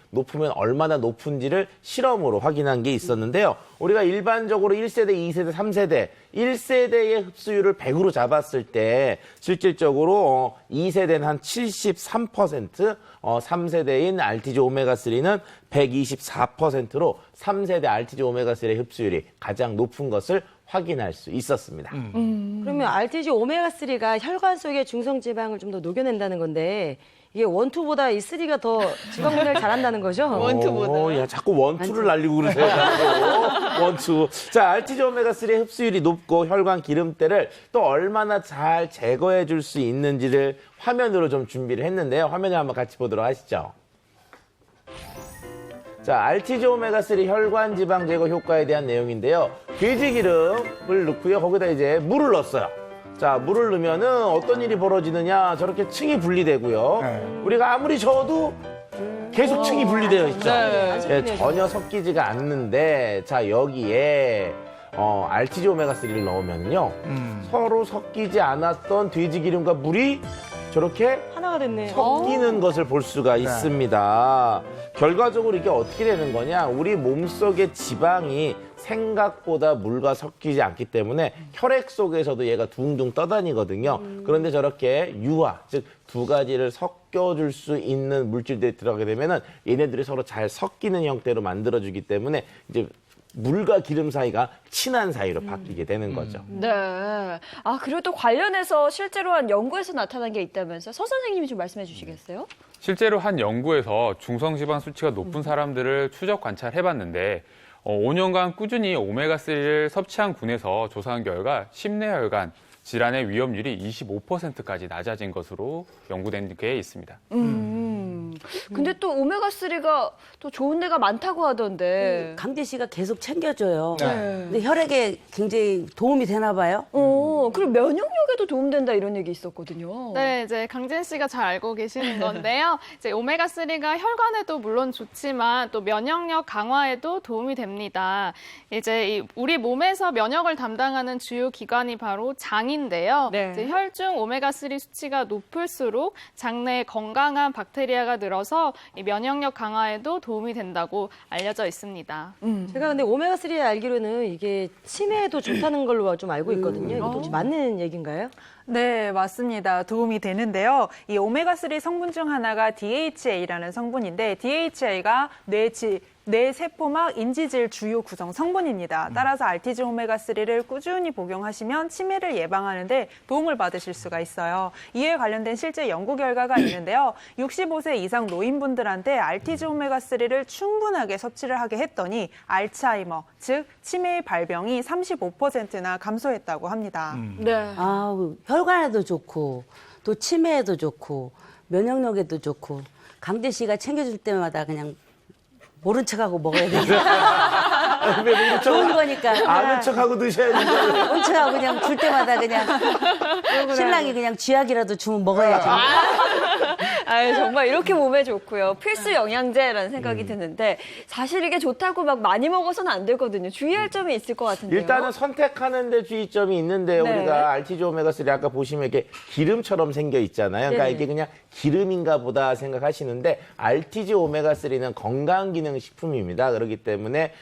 높으면 얼마나 높은지를 실험으로 확인한 게 있었는데요. 우리가 일반적으로 1세대, 2세대, 3세대, 1세대의 흡수율을 100으로 잡았을 때 실질적으로 2세대는 한 73%, 3세대인 알티조 오메가3는 124%로 3세대 알티조 오메가3의 흡수율이 가장 높은 것을 확인할 수 있었습니다. 그러면 알티지 오메가3가 혈관 속의 중성지방을 좀 더 녹여낸다는 건데 이게 원투보다 이 3가 더 지방 분해를 잘한다는 거죠? 원투보다. 야, 자꾸 원투를 날리고 그러세요. 자꾸. 원투. 자, 알티조 오메가3의 흡수율이 높고 혈관 기름때를 또 얼마나 잘 제거해 줄 수 있는지를 화면으로 좀 준비를 했는데요. 화면을 한번 같이 보도록 하시죠. 자, 알티조 오메가3 혈관 지방 제거 효과에 대한 내용인데요. 돼지 기름을 넣고요. 거기다 이제 물을 넣었어요. 자, 물을 넣으면은 어떤 일이 벌어지느냐. 저렇게 층이 분리되고요. 우리가 아무리 저어도 계속 층이 분리되어 있죠. 예, 전혀 섞이지가 않는데, 자, 여기에 알티조 오메가3를 넣으면요. 서로 섞이지 않았던 돼지 기름과 물이 저렇게 하나가 됐네. 섞이는 것을 볼 수가 있습니다. 결과적으로 이게 어떻게 되는 거냐? 우리 몸속의 지방이 생각보다 물과 섞이지 않기 때문에 혈액 속에서도 얘가 둥둥 떠다니거든요. 그런데 저렇게 유화, 즉 두 가지를 섞여줄 수 있는 물질들이 들어가게 되면은 얘네들이 서로 잘 섞이는 형태로 만들어주기 때문에 이제 물과 기름 사이가 친한 사이로 바뀌게 되는 거죠. 네. 아, 그리고 또 관련해서 실제로 한 연구에서 나타난 게 있다면서 서 선생님이 좀 말씀해 주시겠어요? 실제로 한 연구에서 중성지방 수치가 높은 사람들을 추적 관찰해봤는데 5년간 꾸준히 오메가3를 섭취한 군에서 조사한 결과 심뇌혈관 질환의 위험률이 25%까지 낮아진 것으로 연구된 게 있습니다. 근데 또 오메가3가 또 좋은 데가 많다고 하던데. 강재 씨가 계속 챙겨줘요. 네. 근데 혈액에 굉장히 도움이 되나 봐요. 그리고 면역력에도 도움된다 이런 얘기 있었거든요. 네, 이제 강진 씨가 잘 알고 계시는 건데요. 이제 오메가3가 혈관에도 물론 좋지만 또 면역력 강화에도 도움이 됩니다. 이제 우리 몸에서 면역을 담당하는 주요 기관이 바로 장인데요. 네. 이제 혈중 오메가3 수치가 높을수록 장내에 건강한 박테리아가 늘어서 이 면역력 강화에도 도움이 된다고 알려져 있습니다. 제가 근데 오메가3 알기로는 이게 치매에도 좋다는 걸로 좀 알고 있거든요. 이것도 혹시 맞는 얘기인가요? 네, 맞습니다. 도움이 되는데요. 이 오메가3 성분 중 하나가 DHA라는 성분인데 DHA가 뇌 세포막 인지질 주요 구성 성분입니다. 따라서 알티지 오메가3를 꾸준히 복용하시면 치매를 예방하는 데 도움을 받으실 수가 있어요. 이에 관련된 실제 연구 결과가 있는데요. 65세 이상 노인분들한테 알티지 오메가3를 충분하게 섭취를 하게 했더니 알츠하이머, 즉 치매의 발병이 35%나 감소했다고 합니다. 네. 혈관에도 좋고 또 치매에도 좋고 면역력에도 좋고 강재 씨가 챙겨줄 때마다 그냥 모른 척하고 먹어야 돼. 좋은 거니까. 아는 척하고 드셔야지. 모른 척하고 그냥 줄 때마다 그냥 신랑이 그냥 쥐약이라도 주면 먹어야지. 아유, 정말 이렇게 몸에 좋고요. 필수 영양제라는 생각이 드는데 사실 이게 좋다고 막 많이 먹어서는 안 되거든요. 주의할 점이 있을 것 같은데요. 일단은 선택하는 데 주의점이 있는데요. 네. 우리가 알티조 오메가3 아까 보시면 이렇게 기름처럼 생겨 있잖아요. 그러니까 네네. 이게 그냥 기름인가 보다 생각하시는데 알티지 오메가3는 건강기능식품입니다. 그렇기 때문에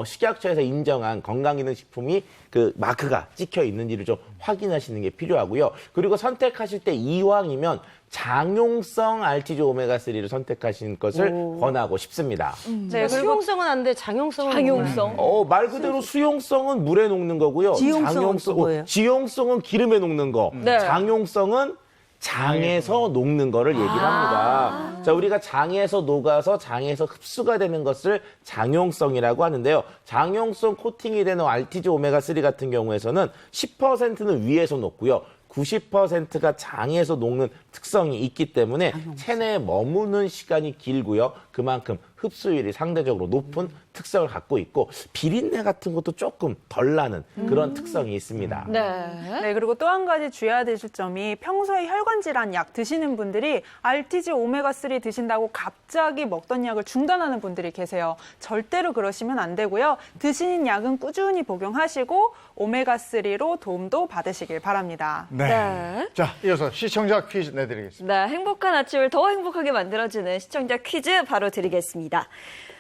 식약처에서 인정한 건강기능식품이 그 마크가 찍혀 있는지를 좀 확인하시는 게 필요하고요. 그리고 선택하실 때 이왕이면 장용성 알티지 오메가3를 선택하시는 것을 권하고 싶습니다. 네, 수용성은 안 돼. 장용성은 장용성. 말 그대로 수용성은 물에 녹는 거고요. 지용성은 또 뭐예요? 지용성은 기름에 녹는 거. 네. 장용성은 장에서 녹는 거를 얘기를 합니다. 자, 우리가 장에서 녹아서 장에서 흡수가 되는 것을 장용성이라고 하는데요. 장용성 코팅이 되는 알티지 오메가3 같은 경우에서는 10%는 위에서 녹고요. 90%가 장에서 녹는 특성이 있기 때문에 체내에 머무는 시간이 길고요. 그만큼 흡수율이 상대적으로 높은 특성을 갖고 있고 비린내 같은 것도 조금 덜 나는 그런 특성이 있습니다. 네, 그리고 또 한 가지 주의해야 되실 점이 평소에 혈관 질환 약 드시는 분들이 RTG 오메가3 드신다고 갑자기 먹던 약을 중단하는 분들이 계세요. 절대로 그러시면 안 되고요. 드시는 약은 꾸준히 복용하시고 오메가3로 도움도 받으시길 바랍니다. 네. 자, 이어서 시청자 퀴즈 내드리겠습니다. 네, 행복한 아침을 더 행복하게 만들어주는 시청자 퀴즈 바로 드리겠습니다.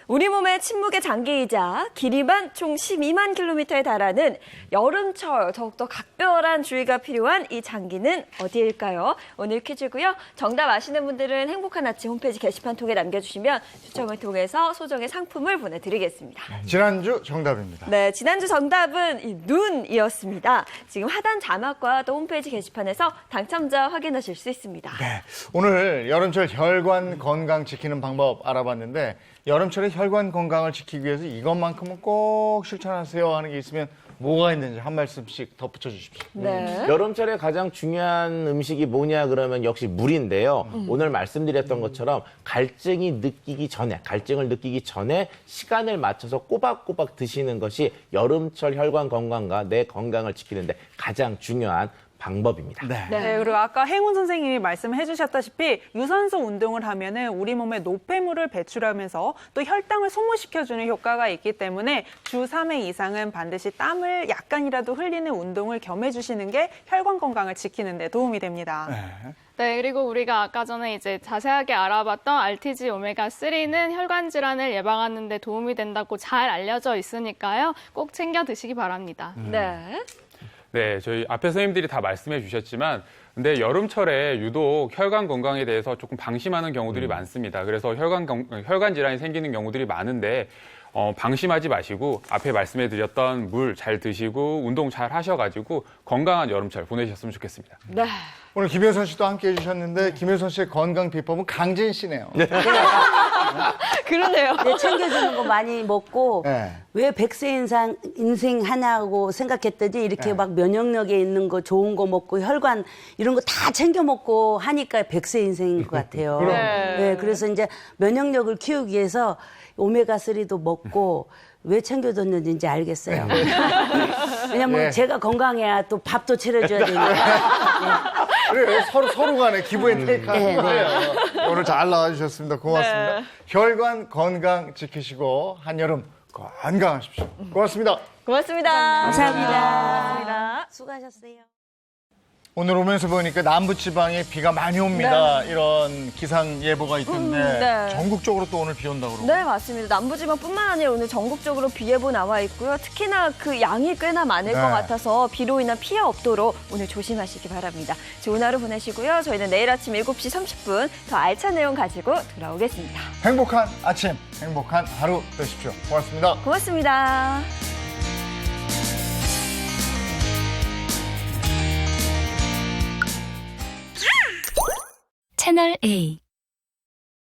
우리 몸의 침묵의 장기이자 길이만 총 12만 킬로미터에 달하는 여름철 더욱더 각별한 주의가 필요한 이 장기는 어디일까요? 오늘 퀴즈고요. 정답 아시는 분들은 행복한 아침 홈페이지 게시판 통해 남겨주시면 추첨을 통해서 소정의 상품을 보내드리겠습니다. 지난주 정답입니다. 네, 지난주 정답은 이 눈이었습니다. 지금 하단 자막과 또 홈페이지 게시판에서 당첨자 확인하실 수 있습니다. 네, 오늘 여름철 혈관 건강 지키는 방법 알아봤는데 여름철에 혈관 건강을 지키기 위해서 이것만큼은 꼭 실천하세요 하는 게 있으면 뭐가 있는지 한 말씀씩 덧붙여 주십시오. 네. 여름철에 가장 중요한 음식이 뭐냐 그러면 역시 물인데요. 오늘 말씀드렸던 것처럼 갈증을 느끼기 전에 시간을 맞춰서 꼬박꼬박 드시는 것이 여름철 혈관 건강과 내 건강을 지키는데 가장 중요한 방법입니다. 네, 그리고 아까 행운 선생님이 말씀해 주셨다시피 유산소 운동을 하면은 우리 몸에 노폐물을 배출하면서 또 혈당을 소모시켜주는 효과가 있기 때문에 주 3회 이상은 반드시 땀을 약간이라도 흘리는 운동을 겸해 주시는 게 혈관 건강을 지키는 데 도움이 됩니다. 네, 그리고 우리가 아까 전에 이제 자세하게 알아봤던 RTG 오메가3는 혈관 질환을 예방하는 데 도움이 된다고 잘 알려져 있으니까요. 꼭 챙겨 드시기 바랍니다. 네. 네, 저희 앞에 선생님들이 다 말씀해 주셨지만 근데 여름철에 유독 혈관 건강에 대해서 조금 방심하는 경우들이 많습니다. 그래서 혈관 질환이 생기는 경우들이 많은데 방심하지 마시고 앞에 말씀해 드렸던 물 잘 드시고 운동 잘 하셔가지고 건강한 여름철 보내셨으면 좋겠습니다. 네. 오늘 김효선 씨도 함께 해주셨는데 김효선 씨의 건강 비법은 강진 씨네요. 그러네요. 네, 챙겨주는 거 많이 먹고 네. 왜 100세 인생 하냐고 생각했더니 이렇게 막 면역력에 있는 거 좋은 거 먹고 혈관 이런 거 다 챙겨 먹고 하니까 100세 인생인 것 같아요. 네, 그래서 이제 면역력을 키우기 위해서 오메가3도 먹고 왜 챙겨줬는지 이제 알겠어요. 왜냐면 제가 건강해야 또 밥도 차려줘야 되니까. 그래, 서로 간에 기부앤테이크하는 거예요. 오늘 잘 나와주셨습니다. 고맙습니다. 혈관 건강 지키시고 한여름 건강하십시오. 고맙습니다. 고맙습니다. 감사합니다. 수고하셨어요. 오늘 오면서 보니까 남부지방에 비가 많이 옵니다. 이런 기상 예보가 있던데 네. 전국적으로 또 오늘 비 온다고 그러고. 네, 맞습니다. 남부지방뿐만 아니라 오늘 전국적으로 비 예보 나와 있고요. 특히나 그 양이 꽤나 많을 것 같아서 비로 인한 피해 없도록 오늘 조심하시기 바랍니다. 좋은 하루 보내시고요. 저희는 내일 아침 7시 30분 더 알찬 내용 가지고 돌아오겠습니다. 행복한 아침, 행복한 하루 되십시오. 고맙습니다. 고맙습니다. 채널 A